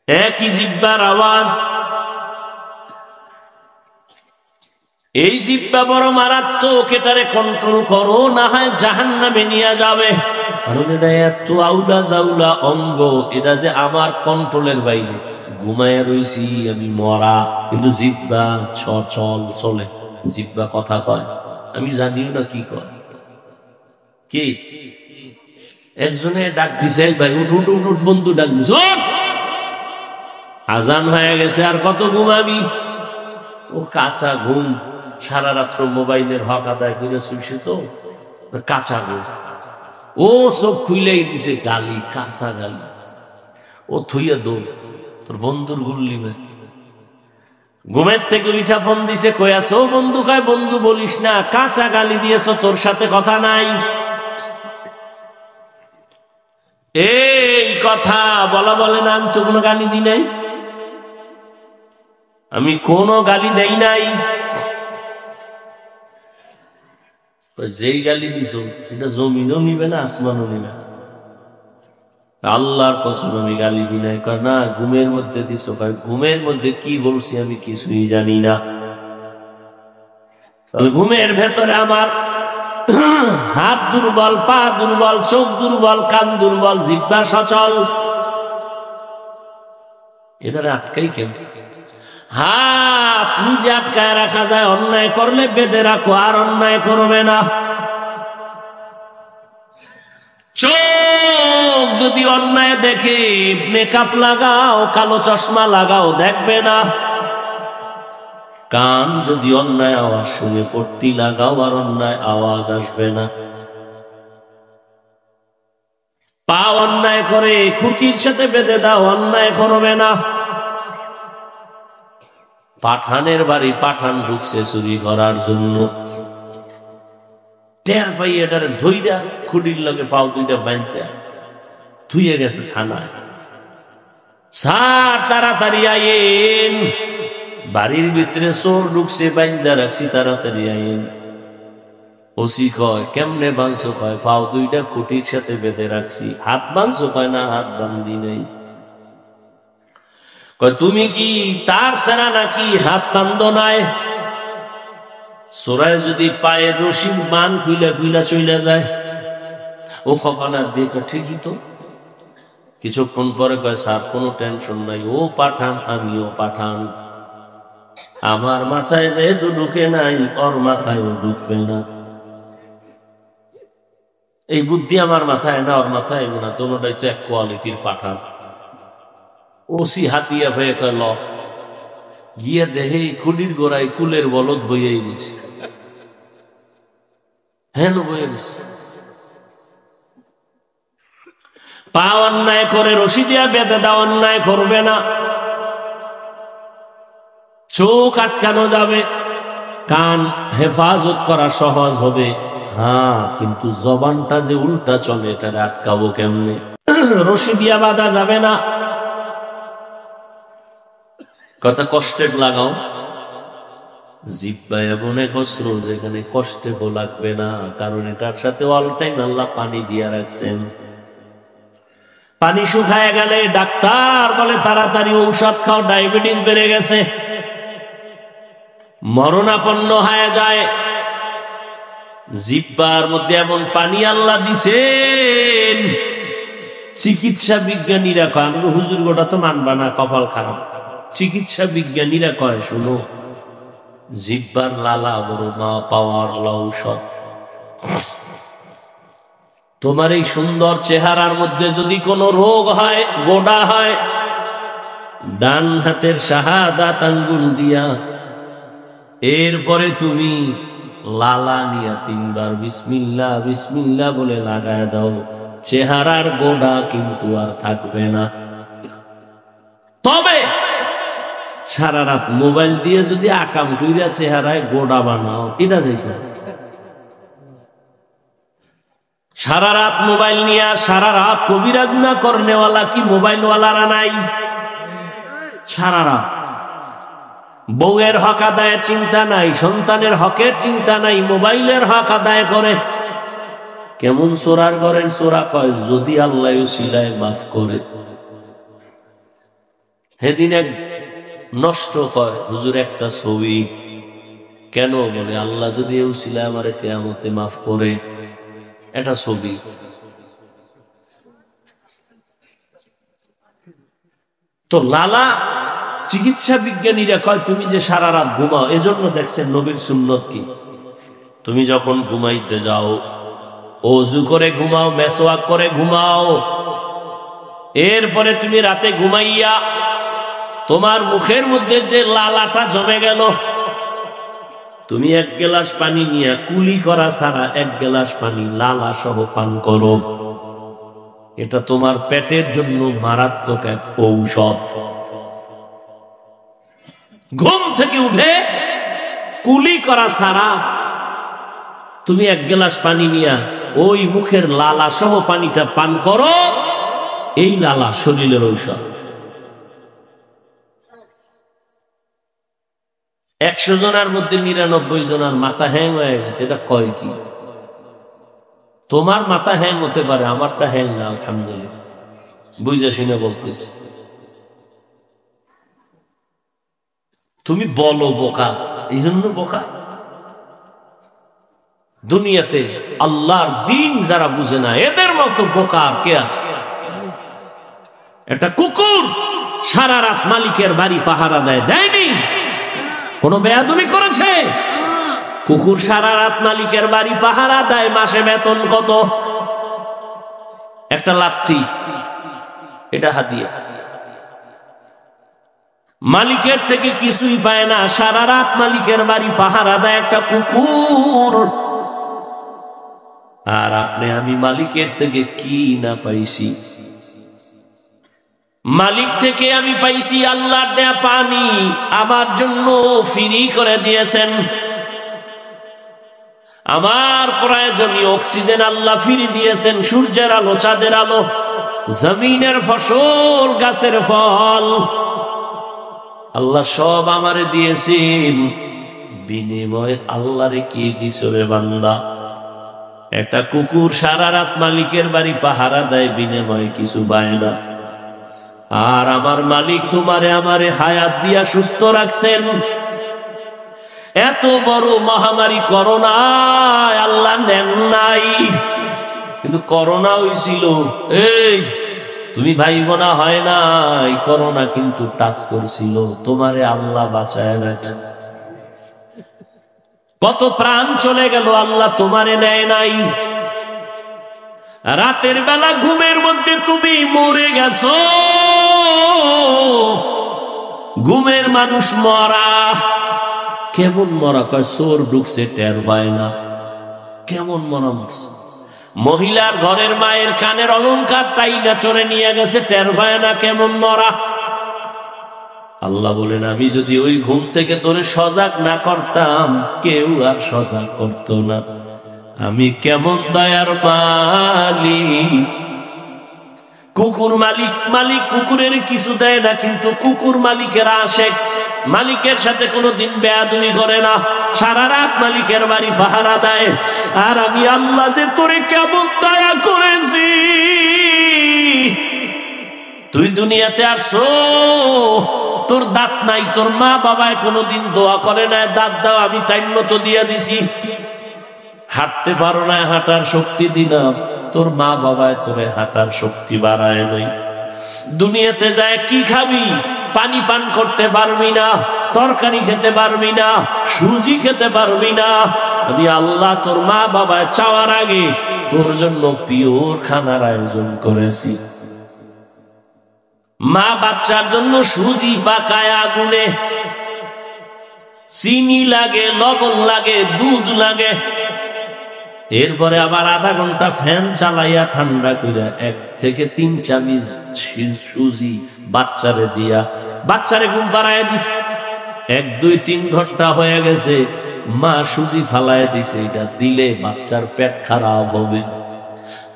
Speaker 1: একই জিব্বার আওয়াজ। এই জিব্বা বড় মারাত্মক, এটারে কন্ট্রোল করো, না হয় জাহান্নামে নিয়ে যাবে। কারণ এটা এত আউলা জাউলা অঙ্গ, এটা যে আমার কন্ট্রোলের বাইরে। ঘুমায় রইছি আমি মরা, কিন্তু জিব্বা চলে, জিব্বা কথা কয়, আমি জানিও না কি কয়। কি একজনে ডাক দিছে, ভাই উঠ উঠ উঠ, বন্ধু ডাক দিছে, আজান হয়ে গেছে আর কত ঘুমাবি। ও কাঁচা ঘুম, সারা রাত্র মোবাইলের হক আদায় করে শুইছে, তো কাঁচা ঘুম। ও চোখ খুইলেই দিছে গালি, কাঁচা গালি। ও থুইয়া দৌড়, তোর বন্ধুর গুল্লি মে। ঘুমের থেকে উঠা ফোন দিছে, কয়াছ ও বন্ধু? কয় বন্ধু বলিস না, কাঁচা গালি দিয়েছ, তোর সাথে কথা নাই। এই কথা বলা বলে না, আমি তো কোনো গালি দিই নাই, আমি কোনো গালি দেই নাই। যেই গালি দিছ সেটা জমিনও নিবে না, আসমানও নিবে না। আল্লাহর কসম আমি গালি দিই নাই। কয় না, ঘুমের মধ্যে দিছ। কয় ঘুমের মধ্যে কি বলছি আমি কিছুই জানি না। ঘুমের ভেতরে আমার হাত দুর্বল, পা দুর্বল, চোখ দুর্বল, কান দুর্বল, জিহ্বা সচল। এটারে আটকাই কেন? হাত নিজে আটকায় রাখা যায়, অন্যায় করলে বেঁধে রাখো, আর অন্যায় করবে না। চোখ যদি অন্যায় দেখে মেকআপ লাগাও, কালো চশমা লাগাও, দেখবে না। কান যদি অন্যায় আওয়াজ শুনে পড়তি লাগাও, আর অন্যায় আওয়াজ আসবে না। পা অন্যায় করে খুঁটির সাথে বেঁধে দাও, অন্যায় করবে না। পাঠানের বাড়ি পাঠান ঢুকছে চুরি করার জন্য, টের পাই এটার ধইরা খুঁটির লগে পাও দুইটা বাঁধতে ধুয়ে গেছে থানায়। স্যার তাড়াতাড়ি আইন, বাড়ির ভিতরে চোর ঢুকছে, বাইন্দা রাখছি, তাড়াতাড়ি আইন। ওসি কয় কেমনে বাঁধছো? কয় পাও দুইটা খুঁটির সাথে বেঁধে রাখছি। হাত বাঁধছো? কয় না, হাত বান্ধি নাই। কয় তুমি কি তার সেনা নাকি হাত বান্ধ নাই? সোরায় যদি পায়ের রশি বান খুইলা খুইলা চলে যায়, ও কপালা দেখে ঠিকই তো। কিছুক্ষণ পরে কয় স্যার কোনো টেনশন নাই, ও পাঠান আমিও পাঠান, আমার মাথায় যেহেতু ঢুকে নাই, ওর মাথায়ও ঢুকবে না। এই বুদ্ধি আমার মাথায় না, ওর মাথায় না, তোমরাই তো এক কোয়ালিটির পাঠান। ওসি হাতিয়া হয়ে কয় ল, গিয়া দেহে খুলির গোড়ায় কুলের বলদ বইয়াই গেছে। হ্যাঁ বইয়ে গেছে। পা অন্যায় করে রশি দিয়া বেঁধে দাও, অন্যায় করবে না। চোখ আটকানো যাবে, কান হেফাজত করা সহজ হবে, হ্যাঁ, কিন্তু জবানটা যে উল্টা চলে, এটা আটকাবো কেমনে? রশি দিয়া বাঁধা যাবে না। কথা কষ্টের লাগাও, জিহ্বা এমন এক অস্ত্র যেখানে কষ্টে লাগবে না, কারণ এটার সাথে অল টাইম আল্লাহ পানি দিয়া রাখছেন। পানি শুকায় গেলে ডাক্তার বলে তাড়াতাড়ি ঔষধ খাও, ডায়াবেটিস বেড়ে গেছে, মরণাপন্ন হয়ে যায়। জিহ্বার মধ্যে এমন পানি আল্লাহ দিছেন, চিকিৎসা বিজ্ঞানীরা কয়, হুজুর গোটা তো মানবা না, কপাল খারাপ। চিকিৎসা বিজ্ঞানীরা কয় শুনো, জিহ্বার লালা বড় মা পাওয়ার ঔষধ। তোমার এই সুন্দর চেহারার মধ্যে যদি কোনো রোগ হয়, গোডা হয়, ডান হাতের শাহাদাত আঙ্গুল দিয়া এরপরে তুমি লালা নিয়া 3 বার বিসমিল্লাহ বিসমিল্লাহ বলে লাগায় দাও, চেহারার গোডা কিন্তু আর থাকবে না। তবে সারা রাত মোবাইল দিয়ে যদি আকাম কইরা চেহারায় গোডা বানাও, এটা যাইতো। সারা রাত মোবাইল নিয়ে সারা রাত কবিরা গুনাহ করনেওয়ালা কি মোবাইলওয়ালারা নাই? সারা রাত। বউয়ের হক আদায়ের চিন্তা নাই, সন্তানের হকের চিন্তা নাই, মোবাইলের হক আদায় করে। কেমন চোরার ঘরের চোরা কয়, যদি আল্লাহ উসিলায় মাফ করে। সেদিন এক নষ্ট কয়, হুজুর একটা ছবি। কেন? বলে আল্লাহ যদি উসিলায় আমারে কিয়ামতে মাফ করে, এটা ছবি। তো লালা চিকিৎসা বিজ্ঞানীরা কয়, তুমি যে সারা রাত ঘুমাও, এজন্য দেখছেন নবীর সুন্নত কি, তুমি যখন ঘুমাইতে যাও ওযু করে ঘুমাও, মেসওয়াক করে ঘুমাও। এরপরে তুমি রাতে ঘুমাইয়া তোমার মুখের মধ্যে যে লালাটা জমে গেল, তুমি এক গ্লাস পানি নিয়ে কুলি করা ছাড়া এক গ্লাস পানি লালা সহ পান করো। এটা তোমার পেটের জন্য মারাত্মক এক ঔষধ। ঘুম থেকে উঠে কুলি করা ছাড়া তুমি এক গ্লাস পানি নিয়া ওই মুখের লালা সহ পানিটা পান করো। এই লালা শরীরের ঔষধ। 100 জনের মধ্যে 99 জনের মাথা হ্যাং হয়ে গেছে। এটা কয় কি? তোমার মাথা হ্যাং হতে পারে, আমারটা হ্যাং না, আলহামদুলিল্লাহ। বুঝা শুনে বলতেছি। তুমি বলো বোকা, এই জন্য বোকা। দুনিয়াতে আল্লাহর দিন যারা বুঝে না, এদের মতো বোকা আর কে আছে? একটা কুকুর সারা রাত মালিকের বাড়ি পাহারা দেয়, দেয়নি? কোন বেয়াদবি করেছে? কুকুর সারা রাত মালিকের বাড়ি পাহারা দেয়, মাসে বেতন কত? একটা লাথি, এটা হাদিয়া। মালিকের থেকে কিছুই পায় না, সারা রাত মালিকের বাড়ি পাহারা দেয় একটা কুকুর। আর আপনি আমি মালিকের থেকে কি না পাইছি? মালিক থেকে আমি পাইছি আল্লাহর দেয়া পানি, আমার জন্য ফ্রি করে দিয়েছেন। আমার প্রয়োজনীয় অক্সিজেন আল্লাহ ফ্রি দিয়েছেন, সূর্যের আলো, চাঁদের আলো, জমিনের ফসল, গাছের ফল, আল্লাহ সব আমারে দিয়েছেন। বিনিময়ে আল্লাহরে কি দিছ রে বান্দা? একটা কুকুর সারা রাত মালিকের বাড়ি পাহারা দেয়, বিনিময়ে কিছু পায় না। আর আমার মালিক তোমারে আমারে হায়াত দিয়া সুস্থ রাখছেন। এত বড় মহামারী করোনা আল্লাহ নেন নাই, কিন্তু করোনা হইছিল। এই তুমি ভাইব না, হয় নাই? করোনা কিন্তু টাচ করছিল, তোমারে আল্লাহ বাঁচায় রাখছে। কত প্রাণ চলে গেল, আল্লাহ তোমারে নেয় নাই। রাতের বেলা ঘুমের মধ্যে তুমি মরে গেছো। ঘুমের মানুষ মরা। কেমন মরা? কয় চোর ঢুকছে টের পায় না। কেমন মরা মরছে? মহিলার ঘরের মায়ের কানের অলংকার টাইনা চড়ে নিয়ে গেছে, টের পায় না। কেমন মরা? আল্লাহ বলেন, আমি যদি ওই ঘুম থেকে তোরে সজাগ না করতাম, কেউ আর সজাগ করতো না। আমি কেমন দয়ার মালিক। কুকুর মালিক কুকুরের কিছু দেয় না, কিন্তু কুকুর মালিকের আশেক। মালিকের সাথে কোনোদিন বেয়াদবি করে না, সারা রাত মালিকের বাড়ি পাহারা দেয়। আর আমি আল্লাহ যে তোরে কেমন দয়া করেছি। তুই দুনিয়াতে আসছো, তোর দাঁত নাই, তোর মা বাবায় কোনোদিন দোয়া করে না দাঁত দাও, আমি টাইম মতো দিয়ে দিছি। হাঁটতে পারো না, হাঁটার শক্তি দিলাম। তোর মা বাবায় তোরে হাঁটার শক্তি বাড়ায় নাই। দুনিয়াতে যায় কি খাবি? পানি পান করতে পারবি না, তরকারি খেতে পারবি না, সুজি খেতে পারবি না। আমি আল্লাহ তোর মা বাবায় চাওয়ার আগে তোর জন্য পিওর খানার আয়োজন করেছি। মা বাচ্চার জন্য সুজি পাকায় আগুনে, চিনি লাগে, লবণ লাগে, দুধ লাগে। এরপরে আবার আধা ঘন্টা ফ্যান চালাইয়া ঠান্ডা কইরা 1 থেকে 3 চামচ সুজি বাচ্চারে দিয়া বাচ্চারে ঘুম পাড়ায় দিছে। 1, 2, 3 ঘন্টা হয়ে গেছে, মা সুজি ফালায় দিছে। এটা দিলে বাচ্চার পেট খারাপ হবে।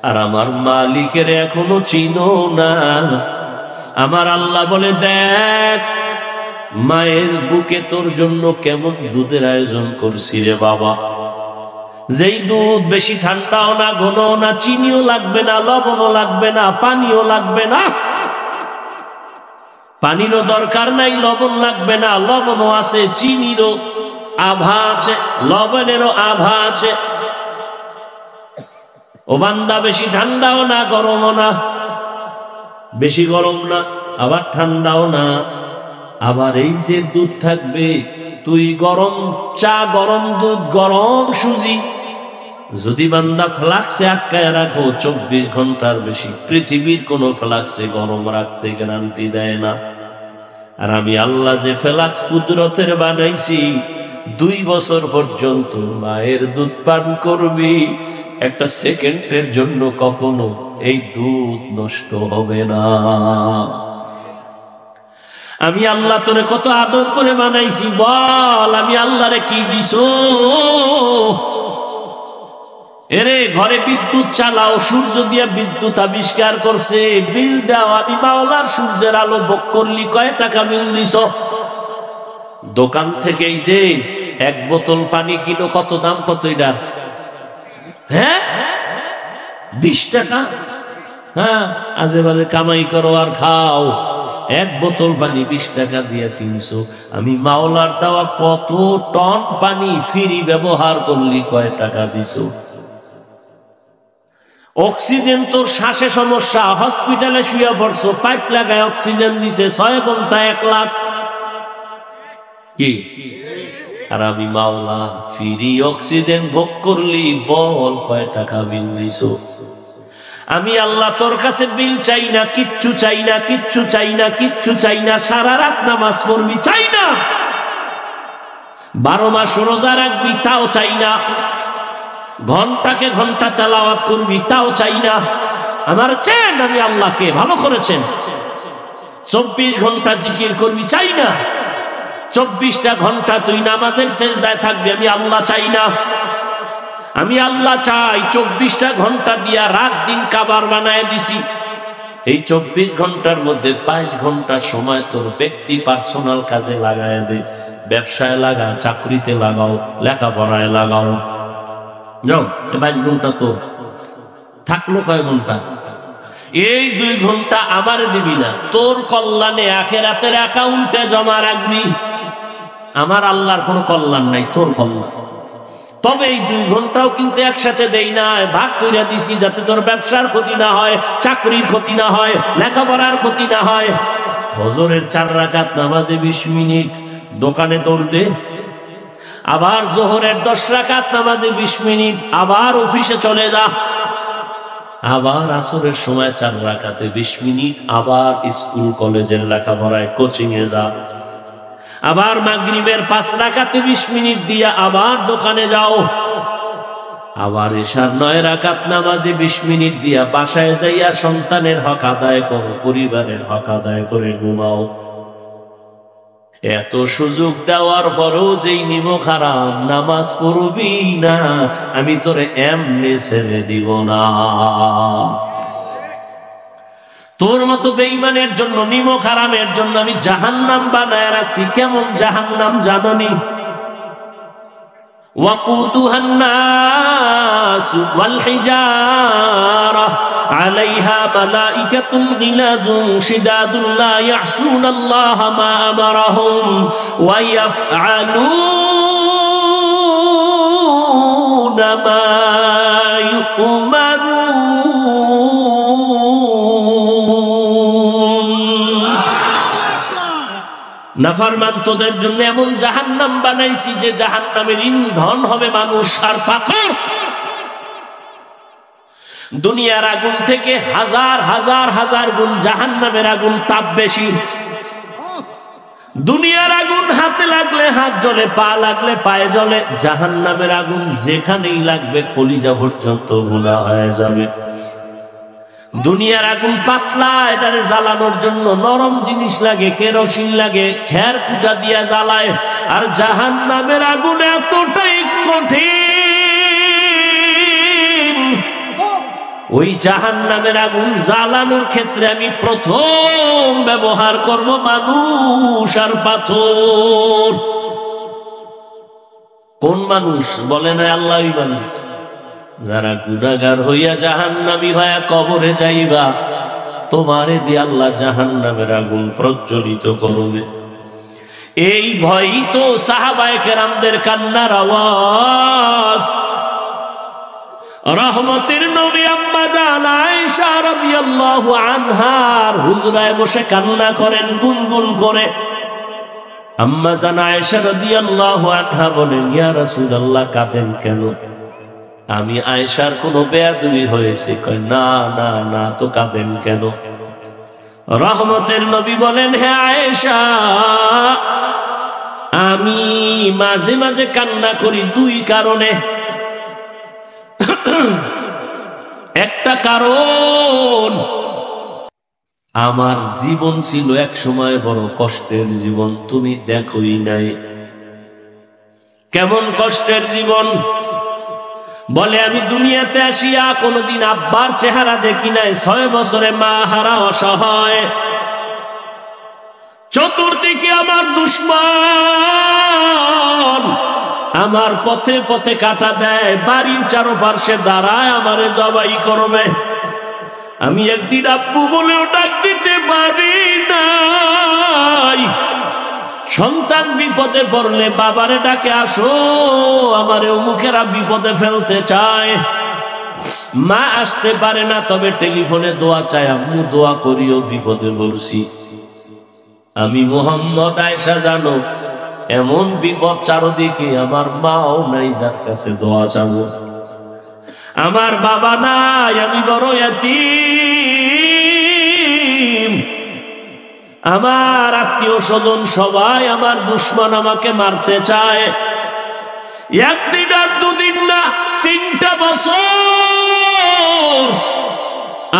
Speaker 1: আর আমার মালিকের এখনো চিনো না। আমার আল্লাহ বলে, দেখ মায়ের বুকে তোর জন্য কেমন দুধের আয়োজন করছি রে বাবা, যেই দুধ বেশি ঠান্ডাও না, ঘনও না, চিনিও লাগবে না, লবণও লাগবে না, পানিও লাগবে না। পানিরও দরকার নাই, লবণ লাগবে না, লবণও আছে, চিনিরও আভা আছে, লবণেরও আভা আছে। ও বান্দা, বেশি ঠান্ডাও না, গরমও না, বেশি গরম না, আবার ঠান্ডাও না। আবার এই যে দুধ থাকবে, তুই গরম চা, গরম দুধ, গরম সুজি যদি বান্দা ফ্লাক্সে আটকায় রাখো 24 ঘন্টার বেশি, পৃথিবীর কোন ফ্লাক্সে গরম রাখতে গ্যারান্টি দেয় না। আর আমি আল্লাহ যে ফ্লাক্স কুদরতের বানাইছি, 2 বছর পর্যন্ত মায়ের দুধ পান করবি, একটা সেকেন্ডের জন্য কখনো এই দুধ নষ্ট হবে না। আমি আল্লাহ তোরে কত আদর করে বানাইছি, বল আমি আল্লাহরে কি দিছো? এরে ঘরে বিদ্যুৎ চালাও, সূর্য দিয়ে বিদ্যুৎ আবিষ্কার করছে, বিল দাও। আমি মাওলার সূর্যের আলো ভোগ করলি, কয় টাকা বিল দিছ? দোকান থেকে এই যে 1 বোতল পানি কিলো, কত দাম? কত এটার? হ্যাঁ, 20 টাকা। হ্যাঁ, আজে বাজে কামাই করো আর খাও। 1 বোতল পানি 20 টাকা দিয়ে কিনছো। আমি মাওলার দেওয়া কত টন পানি ফ্রি ব্যবহার করলি, কয় টাকা দিছো? অক্সিজেন, তোর শ্বাসে সমস্যা, হসপিটালে শুয়ে পড়ছো, পাইপ লাগায় অক্সিজেন দিছে, 6 ঘন্টা 1 লাখ কি? আর আমি মাওলা ফ্রি অক্সিজেন ভোগ করলি, বল কয় টাকা বিল দিছো? আমি আল্লাহ তোর কাছে বিল চাই না, কিচ্ছু চাই না, কিচ্ছু চাই না, কিচ্ছু চাই না। সারা রাত নামাজ পড়বি, চাই না। 12 মাস রোজা রাখবি, তাও চাই না। ঘন্টাকে ঘন্টা তেলাওয়াত করবি, তাও চাই না। আমার চেন আমি আল্লাহকে ভালো করেছেন। 24 ঘন্টা জিকির করবি, চাই না। 24টা ঘন্টা তুই নামাজের সেজদায় থাকবি, আমি আল্লাহ চাই না। আমি আল্লাহ চাই 24টা ঘন্টা দিয়া রাত দিন কাবার বানায় দিছি। এই 24 ঘন্টার মধ্যে 5 ঘন্টা সময় তোর ব্যক্তি পার্সোনাল কাজে লাগায় দে। ব্যবসায় লাগা, চাকরিতে লাগাও, লেখাপড়ায় লাগাও। যাও, 22 ঘন্টা তো থাকলো কয় ঘন্টা? এই 2 ঘন্টা আমার দিবি না, তোর কল্যাণে আখিরাতের অ্যাকাউন্টে জমা রাখবি। আমার আল্লাহর কোনো কল্যাণ নাই, তোর কল্যাণ। তবে এই 2 ঘন্টাও কিন্তু একসাথে দেই না, ভাগ করে দিছি, যাতে তোর ব্যবসার ক্ষতি না হয়, চাকরির ক্ষতি না হয়, লেখাপড়ার ক্ষতি না হয়। ফজরের 4 রাকাত নামাজে 20 মিনিট দোকানে দৌড় দে, আবার জোহরের 10 রাকাত নামাজে 20 মিনিট, আবার অফিসে চলে যা, আবার আসরের সময় 4 রাকাতে 20 মিনিট, আবার স্কুল কলেজের লেখাপড়ায় কোচিং এ যা, আবার মাগরিবের 5 রাকাতে 20 মিনিট দিয়া আবার দোকানে যাও, আবার এশার 9 রাকাত নামাজে 20 মিনিট দিয়া বাসায় যাইয়া সন্তানের হক আদায় করো, পরিবারের হক আদায় করে ঘুমাও। এত সুযোগ দেওয়ার পরও যেই নিমক হারাম, নামাজ পড়বি না, আমি তোরে এমনি ছেড়ে দিব না। তোর মতো বেঈমানের জন্য, নিমক হারামের জন্য আমি জাহান্নাম বানায় রাখছি। কেমন জাহান্নাম জাননি? وقودها الناس والحجارة عليها ملائكة غلاظ شداد لا يعصون الله ما أمرهم ويفعلون ما يؤمرون। নাফরমান তোদের জন্য এমন জাহান্নাম বানাইছি যে জাহান্নামের ইন্ধন হবে মানুষ আর পাথর। দুনিয়ার আগুন থেকে হাজার হাজার হাজার গুণ জাহান্নামের আগুন তাপ বেশি। দুনিয়ার আগুন হাতে লাগলে হাত জ্বলে, পা লাগলে পায়ে জ্বলে। জাহান্নামের আগুন যেখানেই লাগবে কলিজা পর্যন্ত ভুনা হয়ে যাবে। দুনিয়ার আগুন পাতলা, এটারে জ্বালানোর জন্য নরম জিনিস লাগে, কেরোসিন লাগে, খের কুটা দিয়া জ্বালায়। আর জাহান্নামের আগুন এতটাই কঠিন, ওই জাহান্নামের আগুন জ্বালানোর ক্ষেত্রে আমি প্রথম ব্যবহার করব মানুষ আর পাথর। কোন মানুষ? বলে না আল্লাহই মানুষ। যারা গুনাহগার হইয়া জাহান্নামী হইয়া কবরে যাইবা, তোমারে দিয়ে আল্লাহ জাহান্নামের আগুন প্রজ্বলিত করবে। এই ভয়ই তো সাহাবায়ে কেরামদের কান্নার আওয়াজ। রহমতের নবী আম্মা জান আয়েশা রাদিয়াল্লাহু আনহার হুজরায় বসে কান্না করেন গুনগুন করে। আম্মা জান আয়েশা রাদিয়াল্লাহু আনহা বলেন, ইয়া রাসূলুল্লাহ, কাঁদেন কেন? আমি আয়েশার কোনো বেয়াদবি হয়েছে? কয় না না না, তো কাঁদেন কেন? রহমতের নবী বলেন, হে আয়েশা, আমি মাঝে মাঝে কান্না করি দুই কারণে। একটা কারণ, আমার জীবন ছিল এক সময় বড় কষ্টের জীবন, তুমি দেখোই নাই। কেমন কষ্টের জীবন? বলে, আমি দুনিয়াতে আসিয়া কোনদিন আব্বার চেহারা দেখি নাই। 6 বছরে মা হারা অসহায়, চতুর্দিকে আমার দুশমন আমার পথে পথে কাটা দেয়, বাড়ির চারপাশে দাঁড়ায় আমারে জবাই করবে। আমি একদিন আব্বু বলেও ডাক দিতে পারি নাই। সন্তান বিপদে পড়লে বাবারে ডাকে, আসো, আমারে অমুকেরা বিপদে ফেলতে চায়। মা আসতে পারে না, তবে টেলিফোনে দোয়া চায়, আম্মু দোয়া করিও, বিপদে পড়ছি। আমি মোহাম্মদ, আয়েশা জানো, এমন বিপদ চারদিকে, আমার মাও নাই যার কাছে দোয়া চাবো, আমার বাবা নাই, আমি বড় ইয়াতীম, আমার আত্মীয় স্বজন সবাই আমার দুশমন, আমাকে মারতে চায়। একদিন আর দুদিন না, 3টা বছর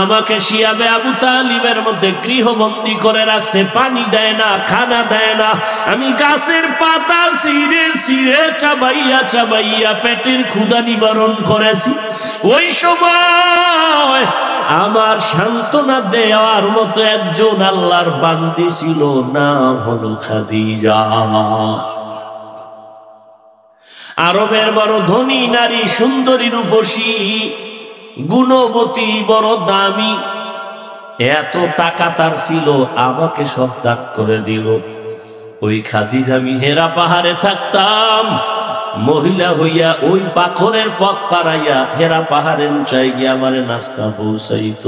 Speaker 1: আমাকে শিয়াবে আবু তালিবের মধ্যে গৃহবন্দী করে রাখছে। পানি দেয় না, খানা দেয় না। আমি গাছের পাতা ছিঁড়ে ছিঁড়ে চাবাইয়া চাবাইয়া পেটের ক্ষুধা নিবারণ করেছি। ওই সময় আমার সান্ত্বনা দেওয়ার মতো একজন আল্লাহর বান্দি ছিল, নাম হলো খাদিজা। আরবের বড় ধনী নারী, সুন্দরী রূপসী, গুণবতী, বড় দামি। এত টাকা তার ছিল, আমাকে সব দান করে দিল। ওই খাদিজা, আমি হেরা পাহাড়ে থাকতাম, মহিলা হইয়া ওই পাথরের পথ পাড়াইয়া হেরা পাহাড়ের উঁচাই গিয়ে আমারে নাস্তা পৌঁছাইত।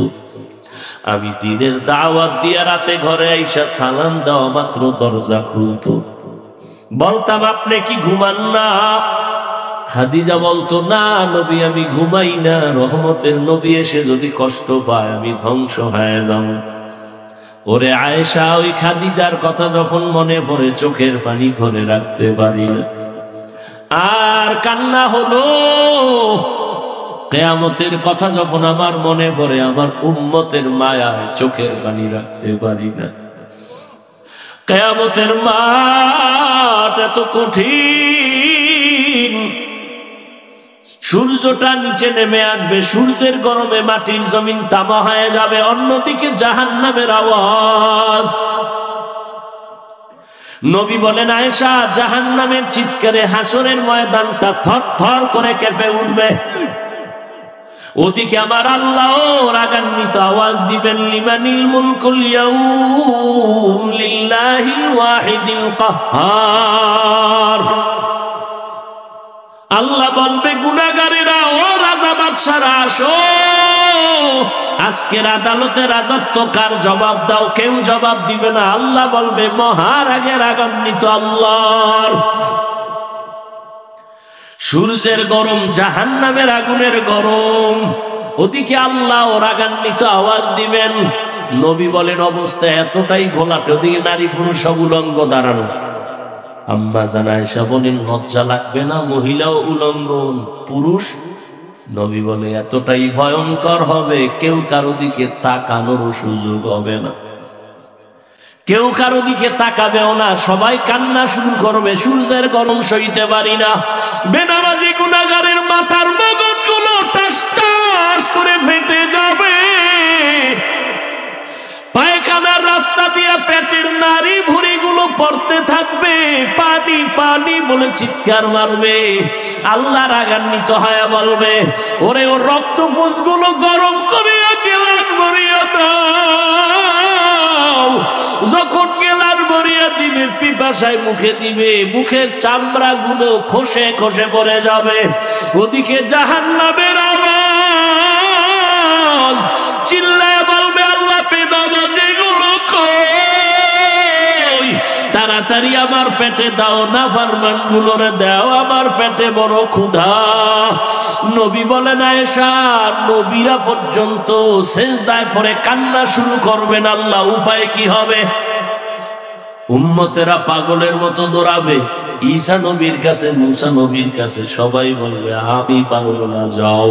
Speaker 1: আমি দিনের দাওয়াত দিয়া রাতে ঘরে আইসা সালাম দেওয়া মাত্র দরজা খুলত। বলতাম, আপনি কি ঘুমান না? খাদিজা বলতো, না নবী, আমি ঘুমাই না। রহমতের নবী এসে যদি কষ্ট পায়, আমি ধ্বংস হয়ে যাব। ওরে আয়েশা, ওই খাদিজার কথা যখন মনে পড়ে, চোখের পানি ধরে রাখতে পারি না। আর কান্না হলো। কিয়ামতের কথা যখন আমার মনে পড়ে, আমার উম্মতের মায়ায় চোখের পানি রাখতে পারি না। কিয়ামতের মাঠ এত কঠিন। সূর্যটা নিচে নেমে আসবে, সূর্যের গরমে মাটির জমিন তামা হয়ে যাবে। অন্যদিকে জাহান্নামের আওয়াজ। নবী বলেন, আয়েশা, জাহান্নামের চিৎকারে হাসরের ময়দানটা থরথর করে কেঁপে উঠবে। ওদিকে আমার আল্লাহ রাগান্বিত আওয়াজ দিবেন, লিমানিল মুলকুল ইয়াউম লিল্লাহিল ওয়াহিদিল কাহ্হার। আল্লাহ বলবে, গুনাহগারেরা, ও রাজা বাদশারা, আসো, আজকের আদালতে রাজত্ব কার? জবাব দাও। কেউ জবাব দিবে না। আল্লাহ বলবে, মহারাগে রাগান্বিত আল্লাহর। সূর্যের গরম, জাহান্নামের আগুনের গরম। ওদিকে আল্লাহ রাগান্বিত আওয়াজ দিবেন। নবী বলেন, অবস্থা এতটাই ঘোলাটে, ওদিকে নারী পুরুষ সব উলঙ্গ দাঁড়ানো। আম্মা জান আয়েশা বলেন, লজ্জা লাগবে না? মহিলাও উলঙ্গন, পুরুষ। নবী বলে, এতটাই ভয়ঙ্কর হবে, কেউ কারো দিকে তাকানোর সুযোগ হবে না, কেউ কারো দিকে তাকাবেও না। সবাই কান্না শুরু করবে, সূর্যের গরম সইতে পারি না। বেনামাজি গুনাহগারের মাথার মগজগুলো টাস টাস করে ফেটে যায়। রাস্তা দিয়ে পেটের নারী ভুঁড়িগুলো পড়তে থাকবে, পানি পানি বলে চিৎকার মারবে। আল্লাহ রাগান্বিত হয়ে বলবে, ওরে ওর রক্তপুঞ্জগুলো গরম করিয়া গেলাস ভরিয়া দাও। যখন গেলাস ভরিয়া দিবে, পিপাসায় মুখে দিবে, মুখের চামড়া গুলো খসে খসে পড়ে যাবে। ওদিকে জাহান্নামের আওয়াজ চিল্লায় বলবে, আল্লাহ পেদাবাজি গুলো কই, তাড়াতাড়ি আমার পেটে দাও, নাফরমান গুলোরে দাও, আমার পেটে বড় ক্ষুধা। নবী বলেন, আয়েশা, নবীরা পর্যন্ত সেজদায় পড়ে কান্না শুরু করবেন। আল্লাহ, উপায় কি হবে? উম্মতেরা পাগলের মতো দৌড়াবে ঈসা নবীর কাছে, মুসা নবীর কাছে। সবাই বলবে, আমি পারব না, যাও।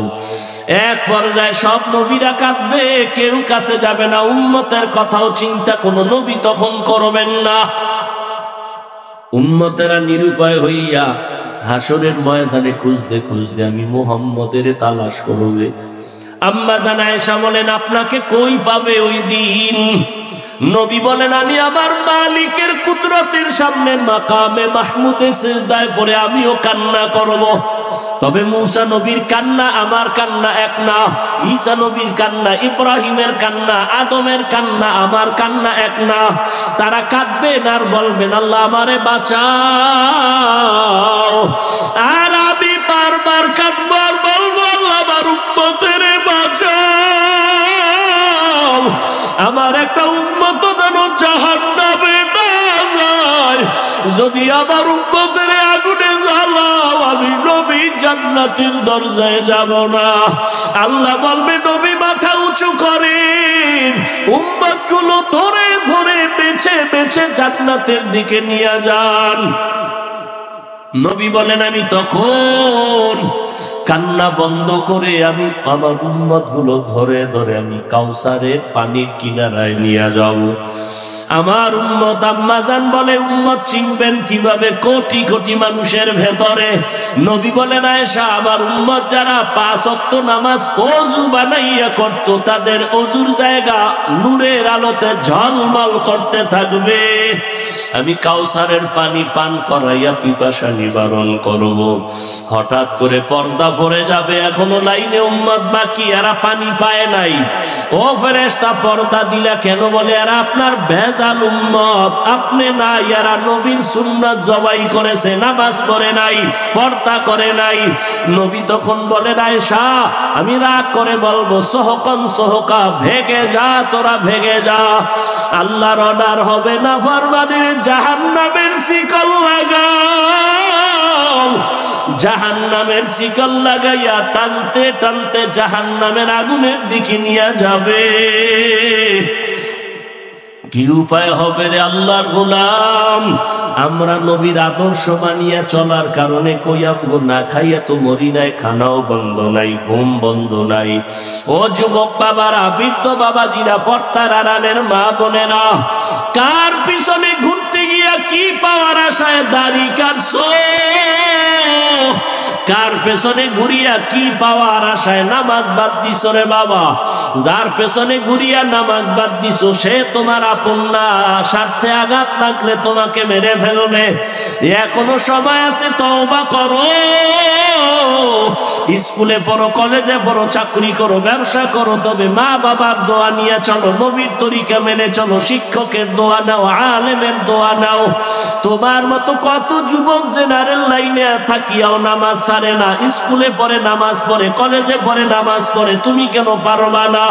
Speaker 1: এক পর্যায়ে সব নবীরা কাঁদবে, কেউ কাছে যাবে না। উম্মতের কথাও চিন্তা কোন নবী তখন করবেন না। উম্মতেরা নিরুপায় হইয়া হাসরের ময়দানে খুঁজতে খুঁজতে আমি মুহাম্মদের তালাশ করবে। আম্মা জান আয়েশা বলেন, আপনাকে কই পাবে ওই দিন? নবী বলেন, আমি আমার মালিকের কুদরতের সামনে মাকামে মাহমুদে সিজদায় পড়ে আমিও কান্না করব। তবে মুসা নবীর কান্না আমার কান্না এক না, ঈসা নবীর কান্না, ইব্রাহিমের কান্না, আদমের কান্না, আমার কান্না এক না। তারা কাঁদবেন আর বলবেন, আল্লাহ আমারে বাঁচাও। আর আমি বারবার কাঁদবো আর বলবো, আল্লাহ আমার উম্মতের বাঁচাও। আমার একটা উম্মত যেন জাহান্নামে না যায়। যদি আমার উম্মতের আগুনে জ্বালাও, আমি নবী জান্নাতের দরজায় যাব না। আল্লাহ বলবে, নবী মাথা উঁচু করেন, উম্মত গুলো ধরে ধরে বেছে বেছে জান্নাতের দিকে নিয়ে যান। নবী বলেন, আমি তখন কান্না বন্ধ করে আমি আমার উম্মত গুলো ধরে ধরে আমি কাউসারের পানির কিনারায় নিয়ে যাব। আমার উম্মত, আম্মা জান বলে, উম্মত চিনবেন কিভাবে? কোটি কোটি মানুষের ভেতরে। নবী বলেন, আয়েশা, আমার উম্মত যারা 5 ওয়াক্ত নামাজ ওযু বানাইয়া করত, তাদের ওযুর জায়গা নূরের আলোতে ঝলমল করতে থাকবে। আমি কাউসারের পানি পান করাইয়া পিপাসা নিবারণ করব। হঠাৎ করে পর্দা পড়ে যাবে, এখনো লাইনে উম্মত বাকি, এরা পানি পায় নাই। ও ফেরেশতা, পর্দা দিলা কেন? বলে, এরা আপনার ভেজাল উম্মত, আপনি না, এরা নবীর সুন্নাত জবাই করেছে, নামাজ পড়ে নাই, পর্দা করে নাই। নবী তখন বলেন, আয়েশা, আমি রাগ করে বলবো, সহকন সহকা, ভেগে যা, তোরা ভেগে যা। আল্লাহর অর্ডার হবে, না ফরমানের জাহান্নামের শিকল লাগাও। জাহান্নামের শিকল লাগাইয়া টানতে টানতে জাহান্নামের আগুনের দিকে নিয়ে যাবে। কি উপায় হবে রে আল্লাহর গোলাম? আমরা নবীর আদর্শ মানিয়া চলার কারণে কইয়ামগো না খাইয়া তো মরি নাই, খানাও বন্ধ নাই, ঘুম বন্ধ নাই। ও যুবক বাবারা, বৃদ্ধ বাবাজিরা, পর্দার আড়ালের মা বোনেরা, কার পিছনে ঘুরতে গিয়া কি পাওয়ার আশায় দাড়ি কাটছো? কার পেছনে ঘুরিয়া কি পাওয়ার আশায় নামাজ বাদ দিছো রে বাবা? যার পেছনে ঘুরিয়া নামাজ বাদ দিছো সে তোমার আপন না, স্বার্থে আঘাত লাগলে তোমাকে মেরে ফেলবে। এখনো সময় আছে, তওবা করো। স্কুলে পড়ো, কলেজে পড়ো, চাকরি করো, ব্যবসা করো, তবে মা বাবার দোয়া নিয়ে চলো, নবীর তরিকা মেনে চলো, শিক্ষকের দোয়া নাও, আলেমের দোয়া নাও। তোমার মতো কত যুবক জেনারেল লাইনে থাকিয়াও নামাজ ছাড়ে না, স্কুলে পড়ে নামাজ পড়ে, কলেজে পড়ে নামাজ পড়ে, তুমি কেন পারবা না?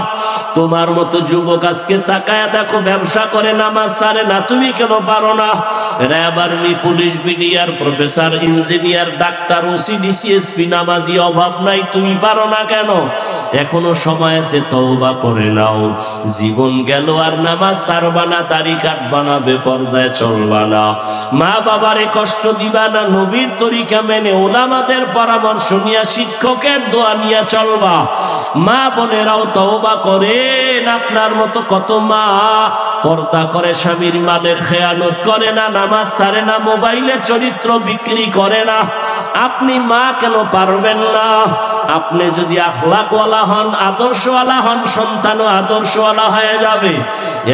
Speaker 1: তোমার মতো যুবক আজকে তাকায়া দেখো, ব্যবসা করে নামাজ ছাড়ে না, তুমি কেন পারো না? RAB, army, police, BDR, professor, engineer, doctor, OC, DC SP নামাজি অভাব নাই, তুমি পারো না কেন? এখনো সময় আছে, তওবা করে নাও। জীবন গেল আর নামাজ ছাড়বা না, দাড়ি কাটবা না, বেপরদায় চলবা না, মা বাবারে কষ্ট দিবা না, নবীর তরিকা মেনে ওলামাদের পরামর্শ নিয়া, শিক্ষকের দোয়া নিয়া চলবা। মা বোনেরাও তওবা করেন। আপনার মতো কত মা পর্দা করে, স্বামীর মালের খেয়ানত করে না, নামাজ ছাড়ে না, মোবাইলে চরিত্র বিক্রি করে না, আপনি মা কেন পারবেন না? আপনি যদি আখলাকওয়ালা হন, আদর্শওয়ালা হন, সন্তানও আদর্শওয়ালা হয়ে যাবে।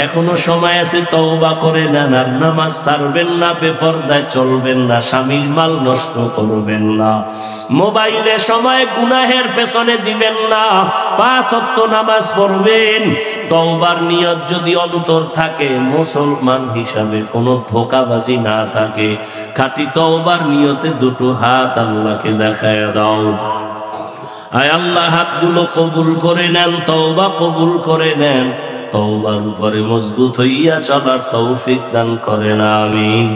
Speaker 1: এখনো সময় আছে, তওবা করে নেন, আর নামাজ ছাড়বেন না, বেপরদায় চলবেন না, স্বামীর মাল নষ্ট করবেন না, মোবাইলে সময় গুনাহের পেছনে দিবেন না, 5 ওয়াক্ত নামাজ পড়বেন। তওবার নিয়ত যদি অন্তর থাকে, মুসলমান হিসাবে কোনো ধোঁকাবাজি না থাকে, খাঁটি তওবার নিয়তে দুটো হাত আল্লাহকে দেখায় দাও। আয় আল্লাহ, হাতগুলো কবুল করে নেন, তওবা কবুল করে নেন, তওবার উপরে মজবুত হইয়া চলার তৌফিক দান করেন, আমিন।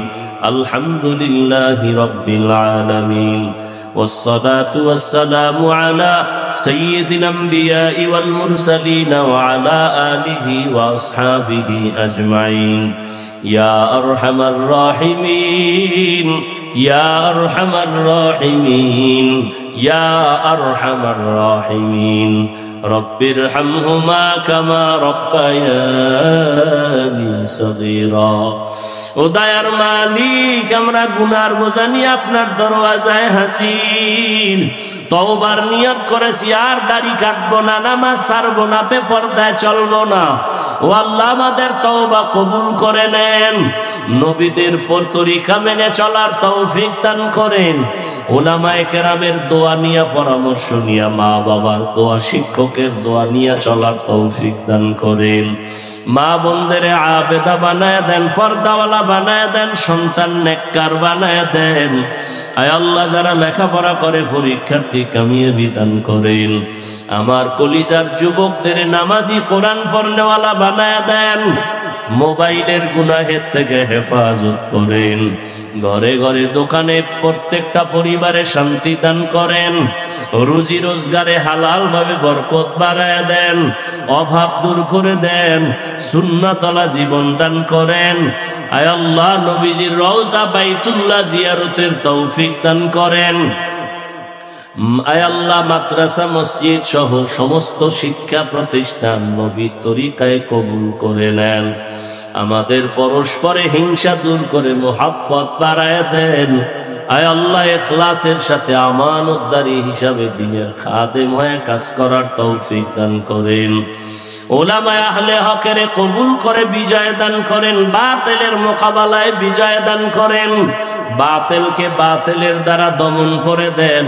Speaker 1: আলহামদুলিল্লাহি রাব্বিল আলামিন, والصلاة والسلام على سيد الأنبياء والمرسلين وعلى آله وأصحابه أجمعين. يا أرحم الراحمين، يا أرحم الراحمين، يا أرحم الراحمين، رب ارحمهما كما ربياني صغيرا। ও দয়ার মালিক, আমরা গুনার বোঝা নিয়ে আপনার দরওয়াজায় হাজির। তওবার নিয়ত করেছি, আর দাড়ি কাটবো না, নামাজ ছাড়বো না, বেপরদায় চলবো না। ও আল্লাহ, আমাদের তওবা কবুল করে নেন, নবীদের তরিকা মেনে চলার তৌফিক দান করেন। উলামায়ে কেরামের দোয়া নিয়ে, পরামর্শ নিয়ে, মা বাবার দোয়া, শিক্ষকের দোয়া নিয়ে চলার তৌফিক দান করেন। মা বোনদের আবেদা বানায় দেন, পর্দাওয়ালা বানায় দেন, সন্তান নেককার বানায় দেন। আয় আল্লাহ, যারা লেখাপড়া করে পরীক্ষার্থী কামিয়াবি দান করেন। আমার কলিজার যুবকদের নামাজি, কোরআন পড়নেওয়ালা বানায় দেন। মোবাইলের গুনাহের থেকে হেফাজত করেন। ঘরে ঘরে, দোকানে, প্রত্যেকটা পরিবারে শান্তি দান করেন। রুজি রোজগারে হালাল ভাবে বরকত বাড়ায় দেন, অভাব দূর করে দেন, সুন্নাতলা জীবন দান করেন। আয় আল্লাহ, নবীজির রওজা বাইতুল্লাহ জিয়ারতের তৌফিক দান করেন। আয় আল্লাহ, মাদ্রাসা, মসজিদ সহ সমস্ত শিক্ষা প্রতিষ্ঠান নবীর তরিকায় কবুল করে নেন। আমাদের পরস্পরে হিংসা দূর করে মোহাব্বত বাড়ায় দেন। আয় আল্লাহ, ইখলাসের সাথে আমানতদারি হিসাবে দ্বীনের খাদেম হয়ে কাজ করার তৌফিক দান করেন। উলামায়ে আহলে হকের কবুল করে বিজয় দান করেন। বাতিলের মোকাবেলায় বিজয় দান করেন। বাতিলকে বাতিলের দ্বারা দমন করে দেন।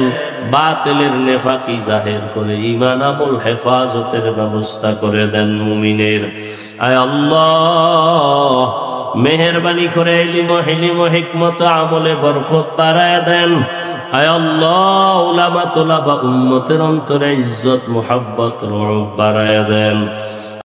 Speaker 1: বাতিলের নেফাকি জাহির করে ঈমান আমল হেফাজতের ব্যবস্থা করে দেন মুমিনের। আয় আল্লাহ, মেহেরবানি করে ইলম হিলিম হিকমত আমলে বরকত বাড়ায় দেন। আয় আল্লাহ, উলামা তোলাবা উম্মতের অন্তরে ইজ্জত মুহাব্বত রওফ বাড়ায় দেন।